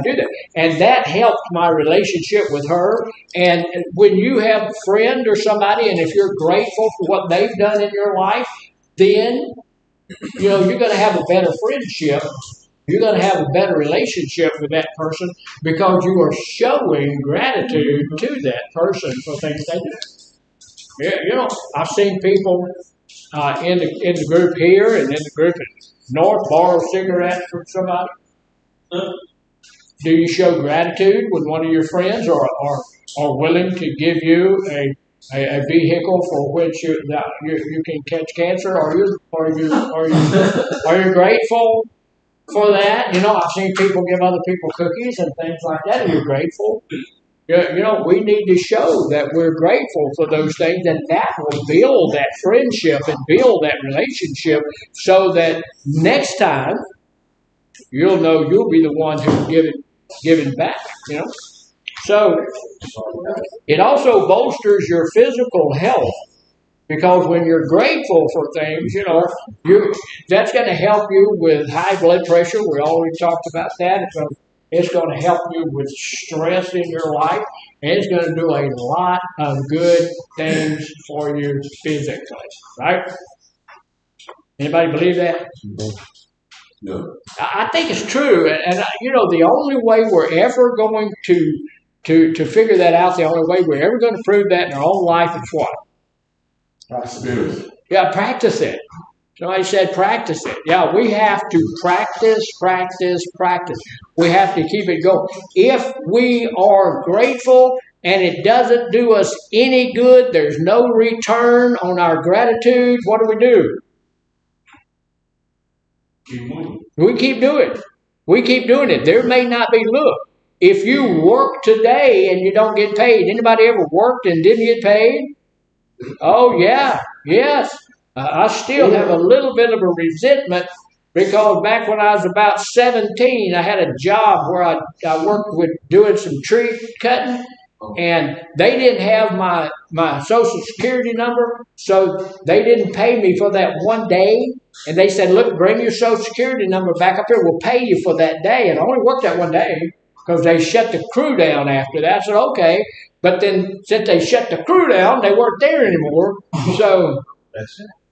do that, and that helped my relationship with her. And when you have a friend or somebody, and if you're grateful for what they've done in your life, then you're going to have a better friendship. You're going to have a better relationship with that person because you are showing gratitude to that person for things they do. Yeah, I've seen people in the group here and in the group in North borrow cigarettes from somebody. Do you show gratitude when one of your friends are willing to give you a vehicle for which you can catch cancer? Are you grateful for that? I've seen people give other people cookies and things like that. Are you grateful? We need to show that we're grateful for those things, and that will build that friendship and build that relationship so that next time you'll know you'll be the one who's giving back, So it also bolsters your physical health because when you're grateful for things, that's going to help you with high blood pressure. We already talked about that. It's going to help you with stress in your life, and it's going to do a lot of good things for you physically, right? Anybody believe that? No. I think it's true, and the only way we're ever going to figure that out, the only way we're ever going to prove that in our own life is what? Experience. Yeah, practice it. Somebody said practice it. Yeah, we have to practice. We have to keep it going. If we are grateful, and it doesn't do us any good, there's no return on our gratitude, what do? We keep doing it. We keep doing it. There may not be, look, if you work today and you don't get paid, anybody ever worked and didn't get paid? Oh, yeah, yes. I still have a little bit of a resentment because back when I was about 17, I had a job where I worked with doing some tree cutting, and they didn't have my Social Security number, so they didn't pay me for that one day. And they said, look, bring your Social Security number back up here. We'll pay you for that day. And I only worked that one day because they shut the crew down after that. I said, okay. But then since they shut the crew down, they weren't there anymore. So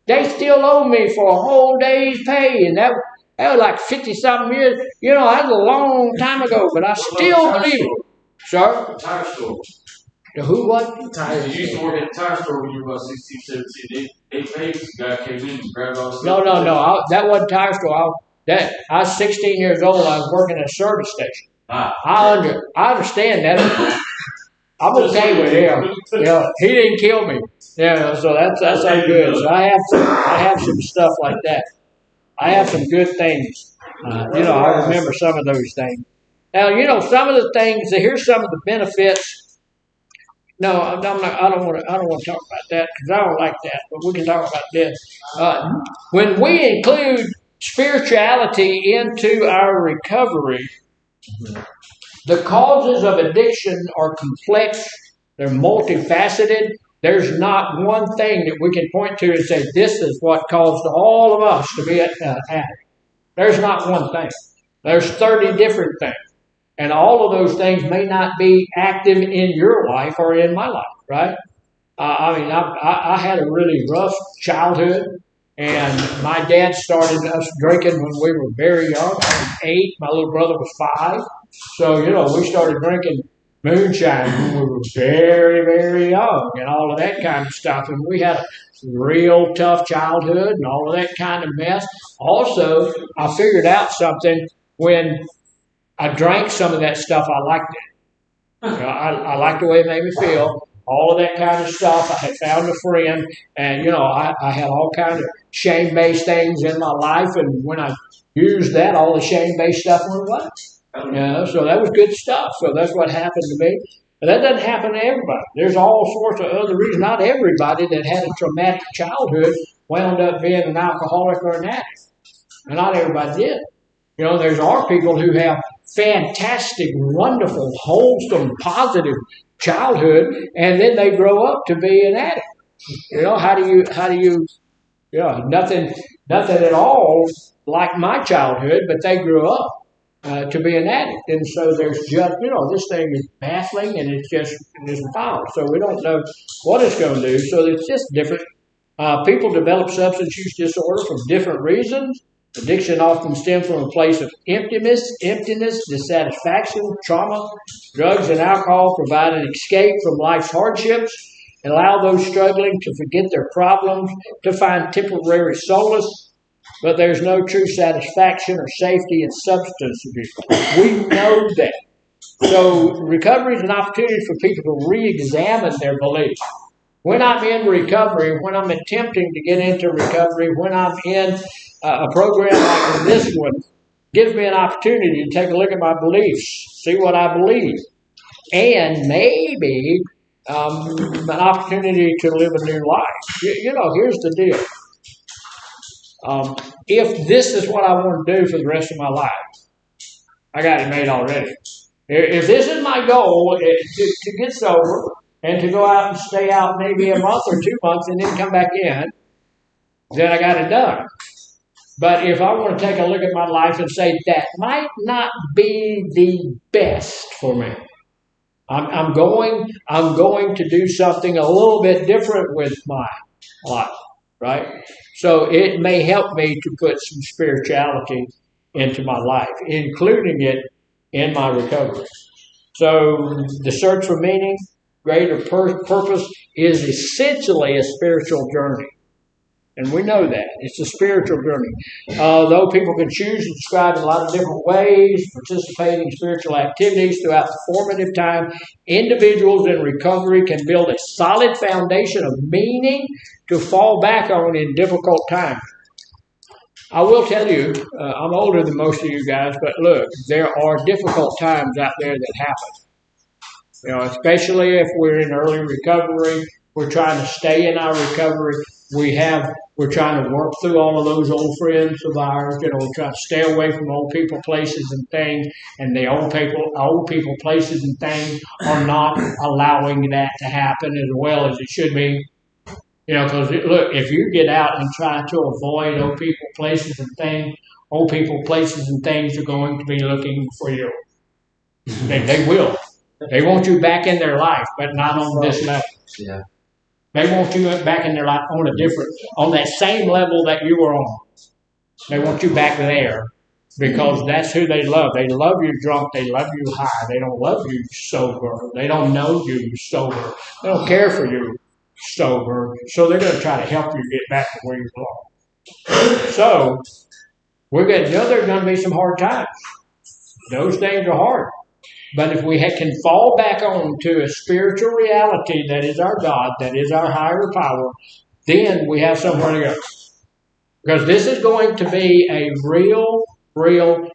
they still owe me for a whole day's pay. And that was like 50-something years. You know, that was a long time ago, but I still believe it. Sir? Tire store. The who what? Tire. You used to work at a tire store when you were about 16, 17. They paid this guy came in and grabbed all the stuff. No. That wasn't tire store. I was 16 years old. I was working at a service station. I understand that. I'm okay with him. You know, he didn't kill me. Yeah, so that's all good. So I have some stuff like that. I have some good things. You know, I remember some of those things. Now, you know, some of the things. Here's some of the benefits. No, I'm not. I don't want to talk about that because I don't like that. But we can talk about this. When we include spirituality into our recovery, the causes of addiction are complex. They're multifaceted. There's not one thing that we can point to and say this is what caused all of us to be addict. There's not one thing. There's 30 different things. And all of those things may not be active in your life or in my life, right? I had a really rough childhood, and my dad started us drinking when we were very young. I was 8. My little brother was 5. So, you know, we started drinking moonshine when we were very, very young and all of that kind of stuff. And we had a real tough childhood and all of that kind of mess. Also, I figured out something when I drank some of that stuff. I liked it. You know, I liked the way it made me feel. All of that kind of stuff. I had found a friend, and you know, I had all kinds of shame-based things in my life, and when I used that, all the shame-based stuff went away. You know, so that was good stuff. So that's what happened to me. But that doesn't happen to everybody. There's all sorts of other reasons. Not everybody that had a traumatic childhood wound up being an alcoholic or an addict. And not everybody did. You know, there's people who have fantastic, wonderful, wholesome, positive childhood, and then they grow up to be an addict. You know, how do you, you know, nothing at all like my childhood, but they grew up to be an addict. And so there's just, you know, this thing is baffling, and it's just foul. So we don't know what it's going to do. So it's just different. People develop substance use disorder for different reasons. Addiction often stems from a place of emptiness, dissatisfaction, trauma. Drugs and alcohol provide an escape from life's hardships and allow those struggling to forget their problems, to find temporary solace. But there's no true satisfaction or safety in substance abuse. We know that. So recovery is an opportunity for people to re-examine their beliefs. When I'm in recovery, when I'm attempting to get into recovery, when I'm in a program like this one, gives me an opportunity to take a look at my beliefs, see what I believe, and maybe an opportunity to live a new life. You know, here's the deal. If this is what I want to do for the rest of my life, I got it made already. If this is my goal, to get sober and to go out and stay out maybe a month or 2 months and then come back in, then I got it done. But if I want to take a look at my life and say that might not be the best for me, I'm going to do something a little bit different with my life, right? So it may help me to put some spirituality into my life, including it in my recovery. So the search for meaning, greater purpose is essentially a spiritual journey. And we know that. It's a spiritual journey. Though people can choose to describe in a lot of different ways, participating in spiritual activities throughout the formative time, individuals in recovery can build a solid foundation of meaning to fall back on in difficult times. I will tell you, I'm older than most of you guys, but look, there are difficult times out there that happen. You know, especially if we're in early recovery, we're trying to stay in our recovery. We're trying to work through all of those old friends of ours. You know, we're trying to stay away from old people, places, and things. And the old people, places, and things are not allowing that to happen as well as it should be. You know, because look, if you get out and try to avoid old people, places, and things, old people, places, and things are going to be looking for you. They will. They want you back in their life, but not on this level. Yeah. They want you back in their life on that same level that you were on. They want you back there because that's who they love. They love you drunk. They love you high. They don't love you sober. They don't know you sober. They don't care for you sober. So they're going to try to help you get back to where you belong. So there are going to be some hard times. Those things are hard. But if we can fall back on to a spiritual reality that is our God, that is our higher power, then we have somewhere to go. Because this is going to be a real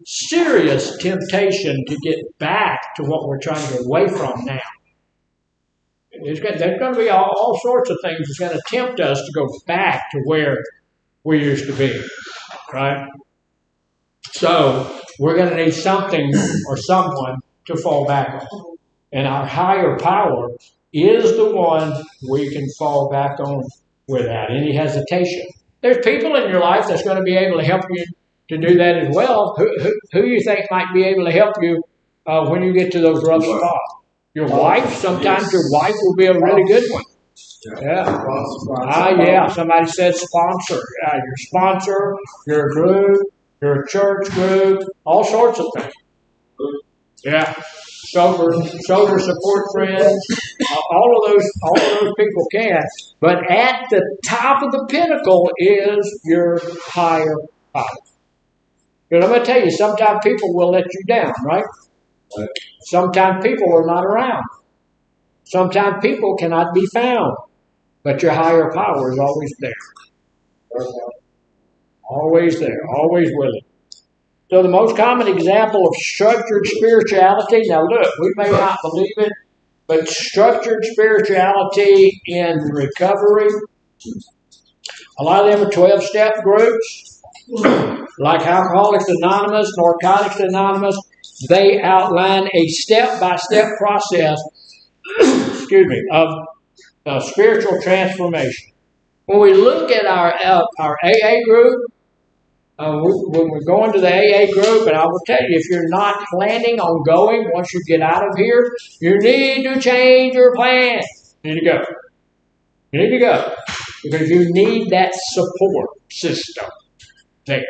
serious temptation to get back to what we're trying to get away from now. There's going to be all sorts of things that's going to tempt us to go back to where we used to be. Right? So we're going to need something or someone to fall back on. And our higher power is the one we can fall back on without any hesitation. There's people in your life that's going to be able to help you to do that as well. Who you think might be able to help you when you get to those rough spots? Your wife? Sometimes your wife will be a really good one. Yeah. Yeah. Somebody said sponsor. Your sponsor, your group, your church group, all sorts of things. Yeah, sober support friends, all of those people can. But at the top of the pinnacle is your higher power. Because I'm going to tell you, sometimes people will let you down, right? Sometimes people are not around. Sometimes people cannot be found. But your higher power is always there. Always there, always willing. So the most common example of structured spirituality, now look, we may not believe it, but structured spirituality in recovery, a lot of them are 12-step groups, like Alcoholics Anonymous, Narcotics Anonymous. They outline a step-by-step process, of spiritual transformation. When we look at our AA group, when we're going to the AA group, and I will tell you, if you're not planning on going once you get out of here, you need to change your plan. You need to go. You need to go. Because you need that support system there.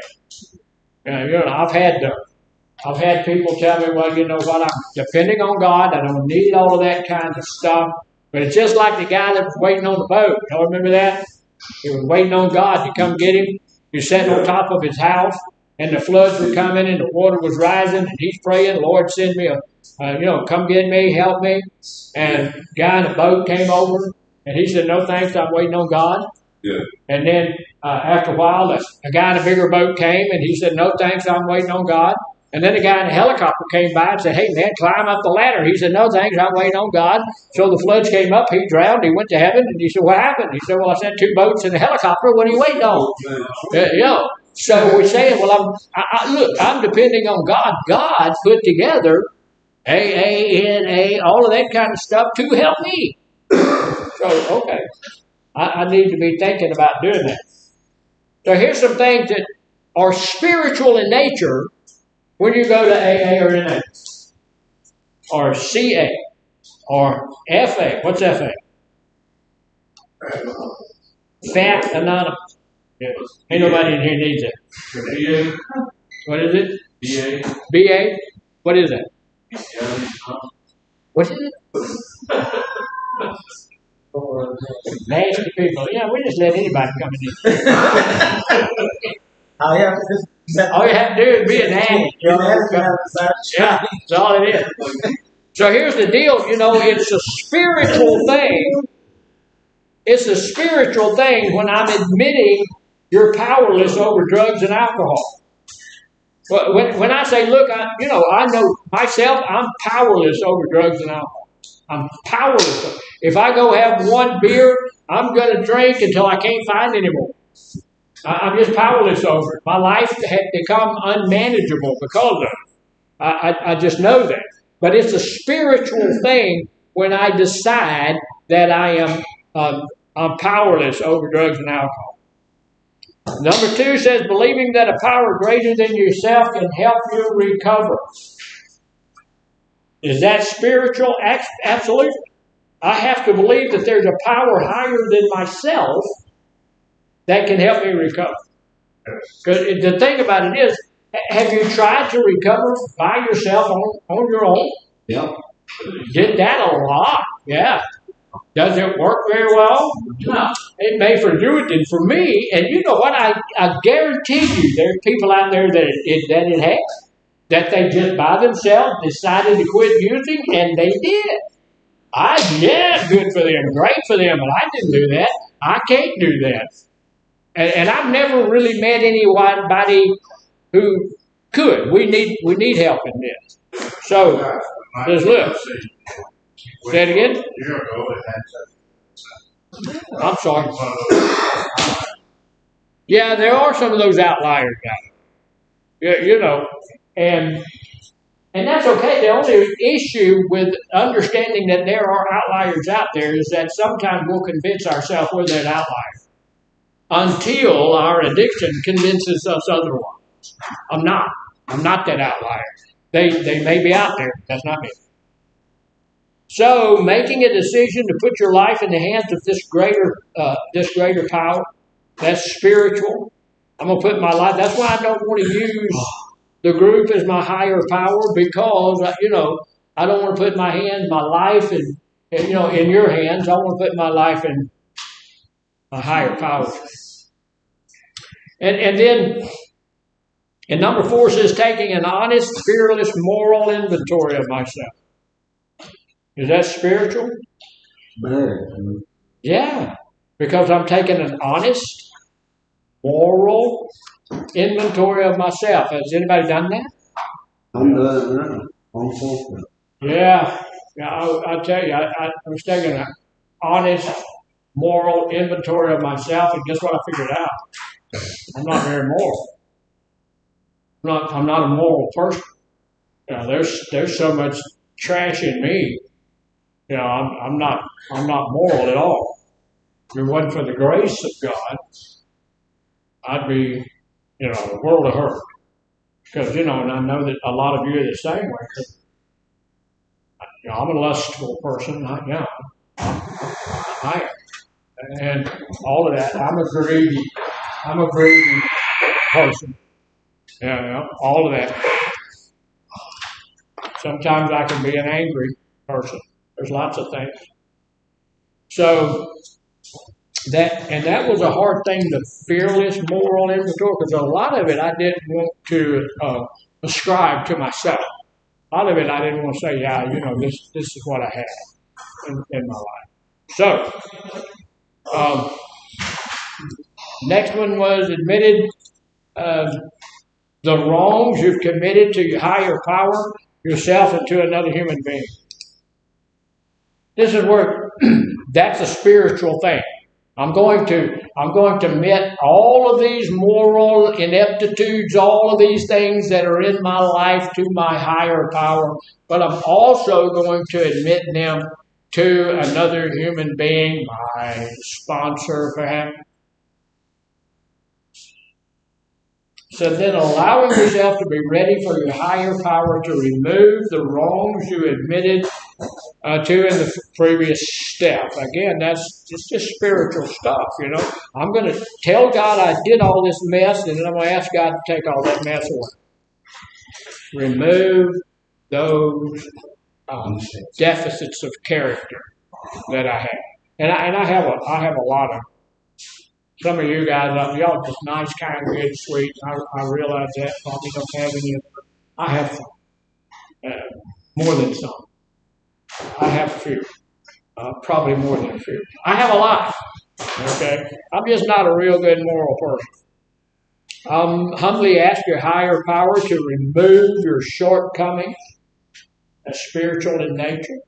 I've had people tell me, well, you know what, I'm depending on God. I don't need all of that kind of stuff. But it's just like the guy that was waiting on the boat. Y'all remember that? He was waiting on God to come get him. He was sitting on top of his house, and the floods were coming, and the water was rising, and he's praying, Lord, send me come get me, help me. And the guy in the boat came over, and he said, no thanks, I'm waiting on God. Yeah. And then after a while, a guy in a bigger boat came, and he said, no thanks, I'm waiting on God. And then the guy in the helicopter came by and said, hey, man, climb up the ladder. He said, no thanks, I'm waiting on God. So the floods came up, he drowned, he went to heaven, and he said, what happened? He said, well, I sent 2 boats in a helicopter, what are you waiting on? So we're saying, well, I'm depending on God. God put together AA, NA, all of that kind of stuff to help me. So, okay, I need to be thinking about doing that. So here's some things that are spiritual in nature when you go to AA or NA, or CA, or FA. What's FA? Fat Anonymous. Yeah. Ain't nobody in here needs it. BA. What is it? BA. BA? What is that? What is it? Nasty people. Yeah, we just let anybody come in. All you have All you have to do is be an addict. Yeah, that's all it is. So here's the deal, you know, it's a spiritual thing. It's a spiritual thing when I'm admitting you're powerless over drugs and alcohol. But when I say, look, I know myself, I'm powerless over drugs and alcohol. I'm powerless. If I go have one beer, I'm going to drink until I can't find any more. I'm just powerless over it. My life had become unmanageable because of it. I just know that. But it's a spiritual thing when I decide that I am I'm powerless over drugs and alcohol. Number 2 says, believing that a power greater than yourself can help you recover. Is that spiritual? Absolutely. I have to believe that there's a power higher than myself that can help me recover. Because the thing about it is, have you tried to recover by yourself on your own? Yep. Did that a lot. Yeah. Does it work very well? No. It may for you, it did for me. And you know what? I guarantee you there's people out there that it has. That they just by themselves decided to quit using, and they did. Good for them, great for them, but I didn't do that. I can't do that. And I've never really met anybody who could. We need help in this. So, just look. Say it again? I'm sorry. Yeah, there are some of those outliers out there. You know, and that's okay. The only issue with understanding that there are outliers out there is that sometimes we'll convince ourselves we're that outlier until our addiction convinces us otherwise. I'm not that outlier. They may be out there, but that's not me. So, making a decision to put your life in the hands of this greater power, that's spiritual. I'm going to put my life. That's why I don't want to use the group as my higher power, because I don't want to put my life in your hands. I want to put my life in a higher power. And then, and number 4 says taking an honest, fearless, moral inventory of myself. Is that spiritual? Yeah, because I'm taking an honest, moral inventory of myself. Has anybody done that? I'm doing it now. Yeah, I tell you, I was taking an honest, moral inventory of myself, and guess what I figured out? I'm not very moral. I'm not a moral person. There's so much trash in me. I'm not moral at all. If it wasn't for the grace of God, I'd be, a world of hurt. Because, and I know that a lot of you are the same way. I'm a lustful person. I am. And all of that. I'm a greedy person. All of that. Sometimes I can be an angry person. There's lots of things. So that was a hard thing, the fearless moral inventory, because a lot of it I didn't want to ascribe to myself. A lot of it I didn't want to say, this is what I have in my life. So, next one was admitted the wrongs you've committed to your higher power, yourself, and to another human being. This is where that's a spiritual thing. I'm going to admit all of these moral ineptitudes, all of these things that are in my life to my higher power, but I'm also going to admit them to another human being, my sponsor perhaps. So then allowing yourself to be ready for your higher power to remove the wrongs you admitted to in the previous step. Again, it's just spiritual stuff, I'm going to tell God I did all this mess, and then I'm going to ask God to take all that mess away. Remove those deficits of character that I have. And I have a lot of, some of you guys, y'all just nice, kind, good, sweet. I realize that. Probably don't have any of them. I have some. More than some. I have a few. Probably more than a few. I have a lot. Okay? I'm just not a real good moral person. Humbly ask your higher power to remove your shortcomings, spiritual in nature.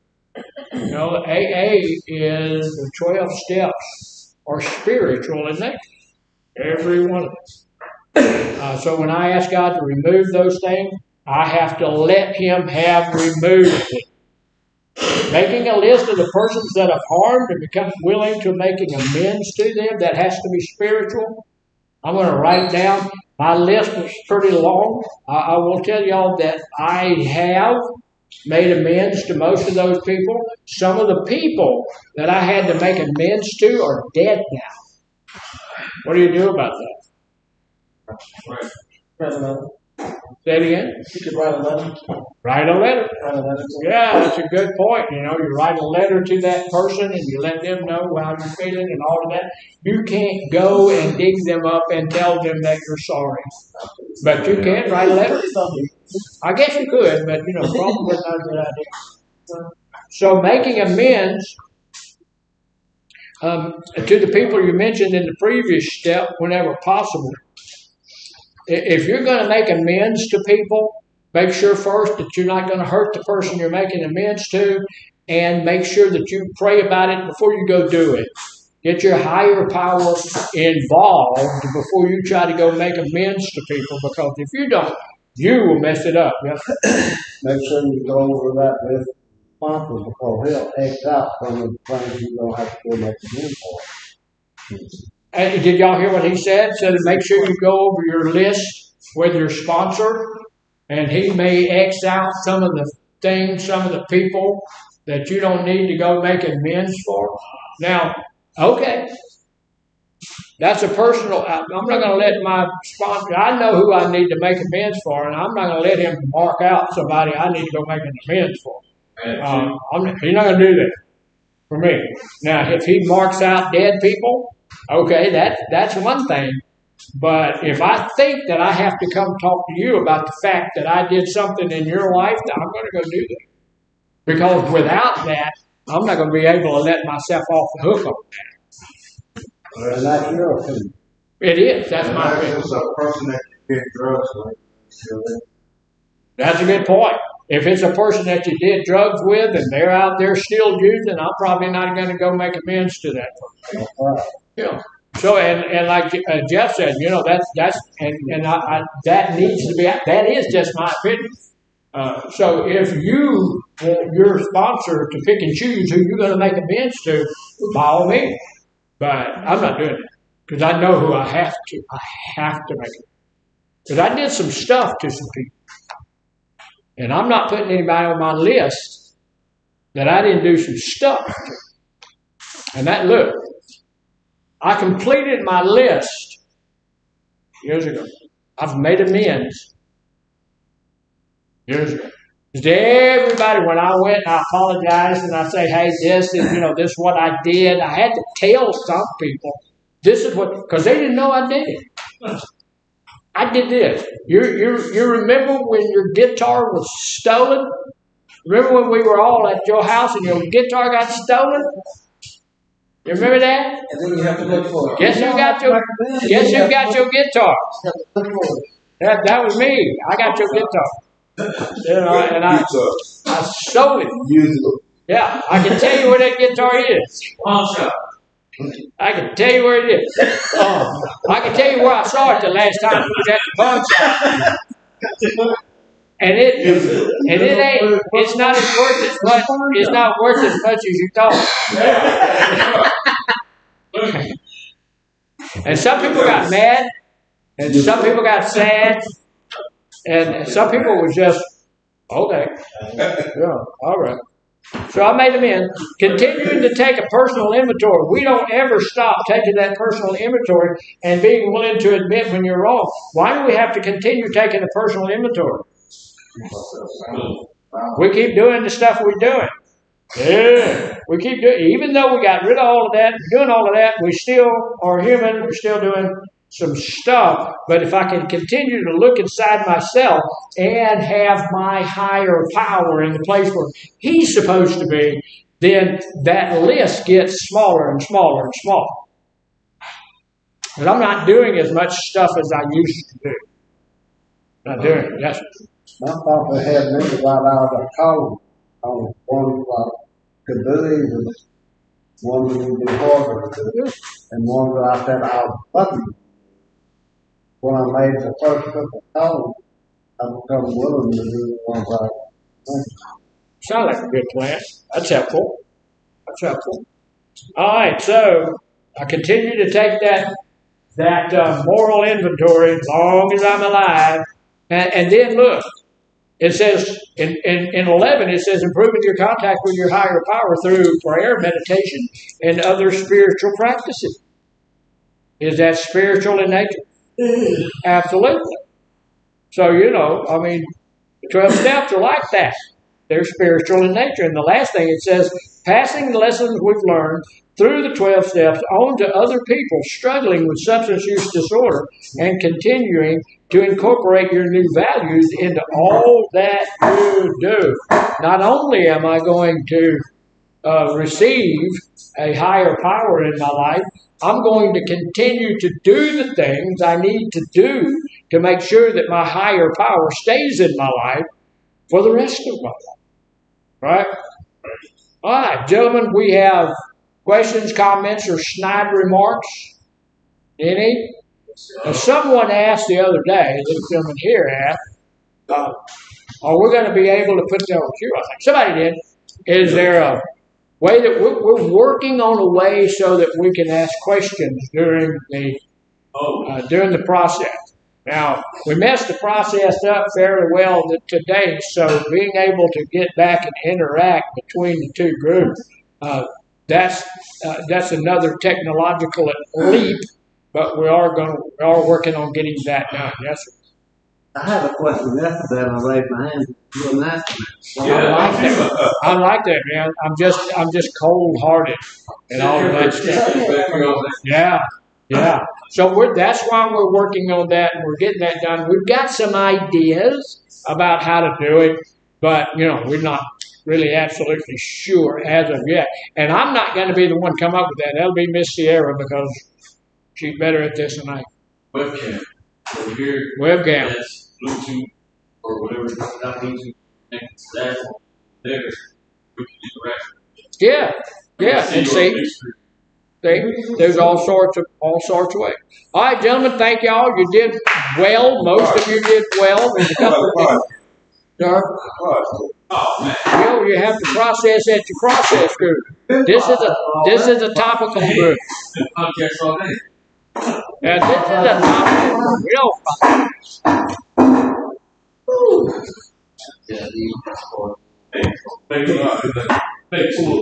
You know, AA is the 12 steps are spiritual in nature. Every one of them. So when I ask God to remove those things, I have to let Him have removed it. Making a list of the persons that have harmed and become willing to making amends to them, that has to be spiritual. I'm going to write down. My list is pretty long. I will tell y'all that I have made amends to most of those people. Some of the people that I had to make amends to are dead now. What do you do about that? Right. Say it again. You could write a letter. Write a letter. Write a letter to Yeah, that's a good point. You know, you write a letter to that person and you let them know how you're feeling and all of that. You can't go and dig them up and tell them that you're sorry. But you can write a letter. I guess you could, but, you know, probably not a good idea. So making amends to the people you mentioned in the previous step, whenever possible. If you're going to make amends to people, make sure first that you're not going to hurt the person you're making amends to, and make sure that you pray about it before you go do it. Get your higher power involved before you try to go make amends to people, because if you don't, you will mess it up. Yep. Make sure you go over that with sponsors, because he'll X out some of the things you don't have to go make amends for. And did y'all hear what he said? Said to make sure you go over your list with your sponsor, and he may X out some of the things, some of the people that you don't need to go make amends for. Now, okay, that's a personal. I'm not going to let my sponsor. I know who I need to make amends for, and I'm not going to let him mark out somebody I need to go make an amends for. He's not going to do that for me. Now, if he marks out dead people, okay, that's one thing. But if I think that I have to come talk to you about the fact that I did something in your life, then I'm going to go do that. Because without that, I'm not going to be able to let myself off the hook on that. And that's your opinion. It is. That's my opinion. It's a person that did drugs, like, That's a good point. If it's a person that you did drugs with and they're out there still using, I'm probably not going to go make amends to that person. That's right. You know. So and like Jeff said, you know, that's that needs to be, that is just my opinion. So if you want your sponsor to pick and choose who you're going to make amends to, by all means. But I'm not doing it because I know who I have to. I have to make it. Because I did some stuff to some people. And I'm not putting anybody on my list that I didn't do some stuff to. And that, look, I completed my list years ago. I've made amends years ago. To everybody, when I went and I apologized and I say, hey, this is, you know, this is what I did. I had to tell some people, this is what, because they didn't know I did it. I did this. You remember when your guitar was stolen? Remember when we were all at your house and your guitar got stolen? You remember that? And then you have to look for it. Guess who got your guitar? That was me. I got your guitar. You know, and I stole it. Yeah, I can tell you where that guitar is. I can tell you where it is. I can tell you where I saw it the last time. It was at the pawn shop. And it ain't. It's not as worth as much. It's not worth as much as you thought. And some people got mad, and some people got sad, and some people was just okay. Yeah, all right. So I made them in. Continuing to take a personal inventory. We don't ever stop taking that personal inventory and being willing to admit when you're wrong. Why do we have to continue taking a personal inventory? We keep doing the stuff we're doing. Yeah, we keep doing. Even though we got rid of all of that, doing all of that, we still are human. We're still doing some stuff. But if I can continue to look inside myself and have my higher power in the place where He's supposed to be, then that list gets smaller and smaller and smaller. But I'm not doing as much stuff as I used to do. Not doing it. Yes. I thought they had me right out of the column on one like could do it, one that would be harder to do, and one that I said I was button. When I made the first couple columns, I become willing to do the ones I Sounds like a good plan. That's helpful. That's helpful. All right, so I continue to take that moral inventory as long as I'm alive, and then look. It says in 11, it says improving your contact with your higher power through prayer, meditation, and other spiritual practices. Is that spiritual in nature? Absolutely. So, the 12 steps are like that. They're spiritual in nature. And the last thing it says, passing the lessons we've learned through the 12 steps on to other people struggling with substance use disorder and continuing to incorporate your new values into all that you do. Not only am I going to receive a higher power in my life, I'm going to continue to do the things I need to do to make sure that my higher power stays in my life for the rest of my life. Right? All right, gentlemen, we have questions, comments, or snide remarks? Any? Someone asked the other day, this gentleman here asked, are we going to be able to put that on queue? I think somebody did. Is there a way that we're working on a way so that we can ask questions during the process? Now, we messed the process up fairly well today, so being able to get back and interact between the two groups, that's another technological leap, but we are working on getting that done. Yes, sir. I had a question yesterday and I raised my hand. You wouldn't ask me. I like that, man. I'm just cold-hearted and all of that stuff. Yeah. So that's why we're working on that and we're getting that done. We've got some ideas about how to do it, but we're not really absolutely sure as of yet. And I'm not going to be the one come up with that. That'll be Miss Sierra because she's better at this than I. Webcam. Over here. Webcam. That's Bluetooth or whatever. Not Bluetooth. Connected to that one. There. We can interact. Yeah. And see. There's all sorts of ways. All right, gentlemen, thank y'all. You did well. Most of you did well. There's a couple of you have to process at your process group. This is a topical group. And this is a topical real. Thank you.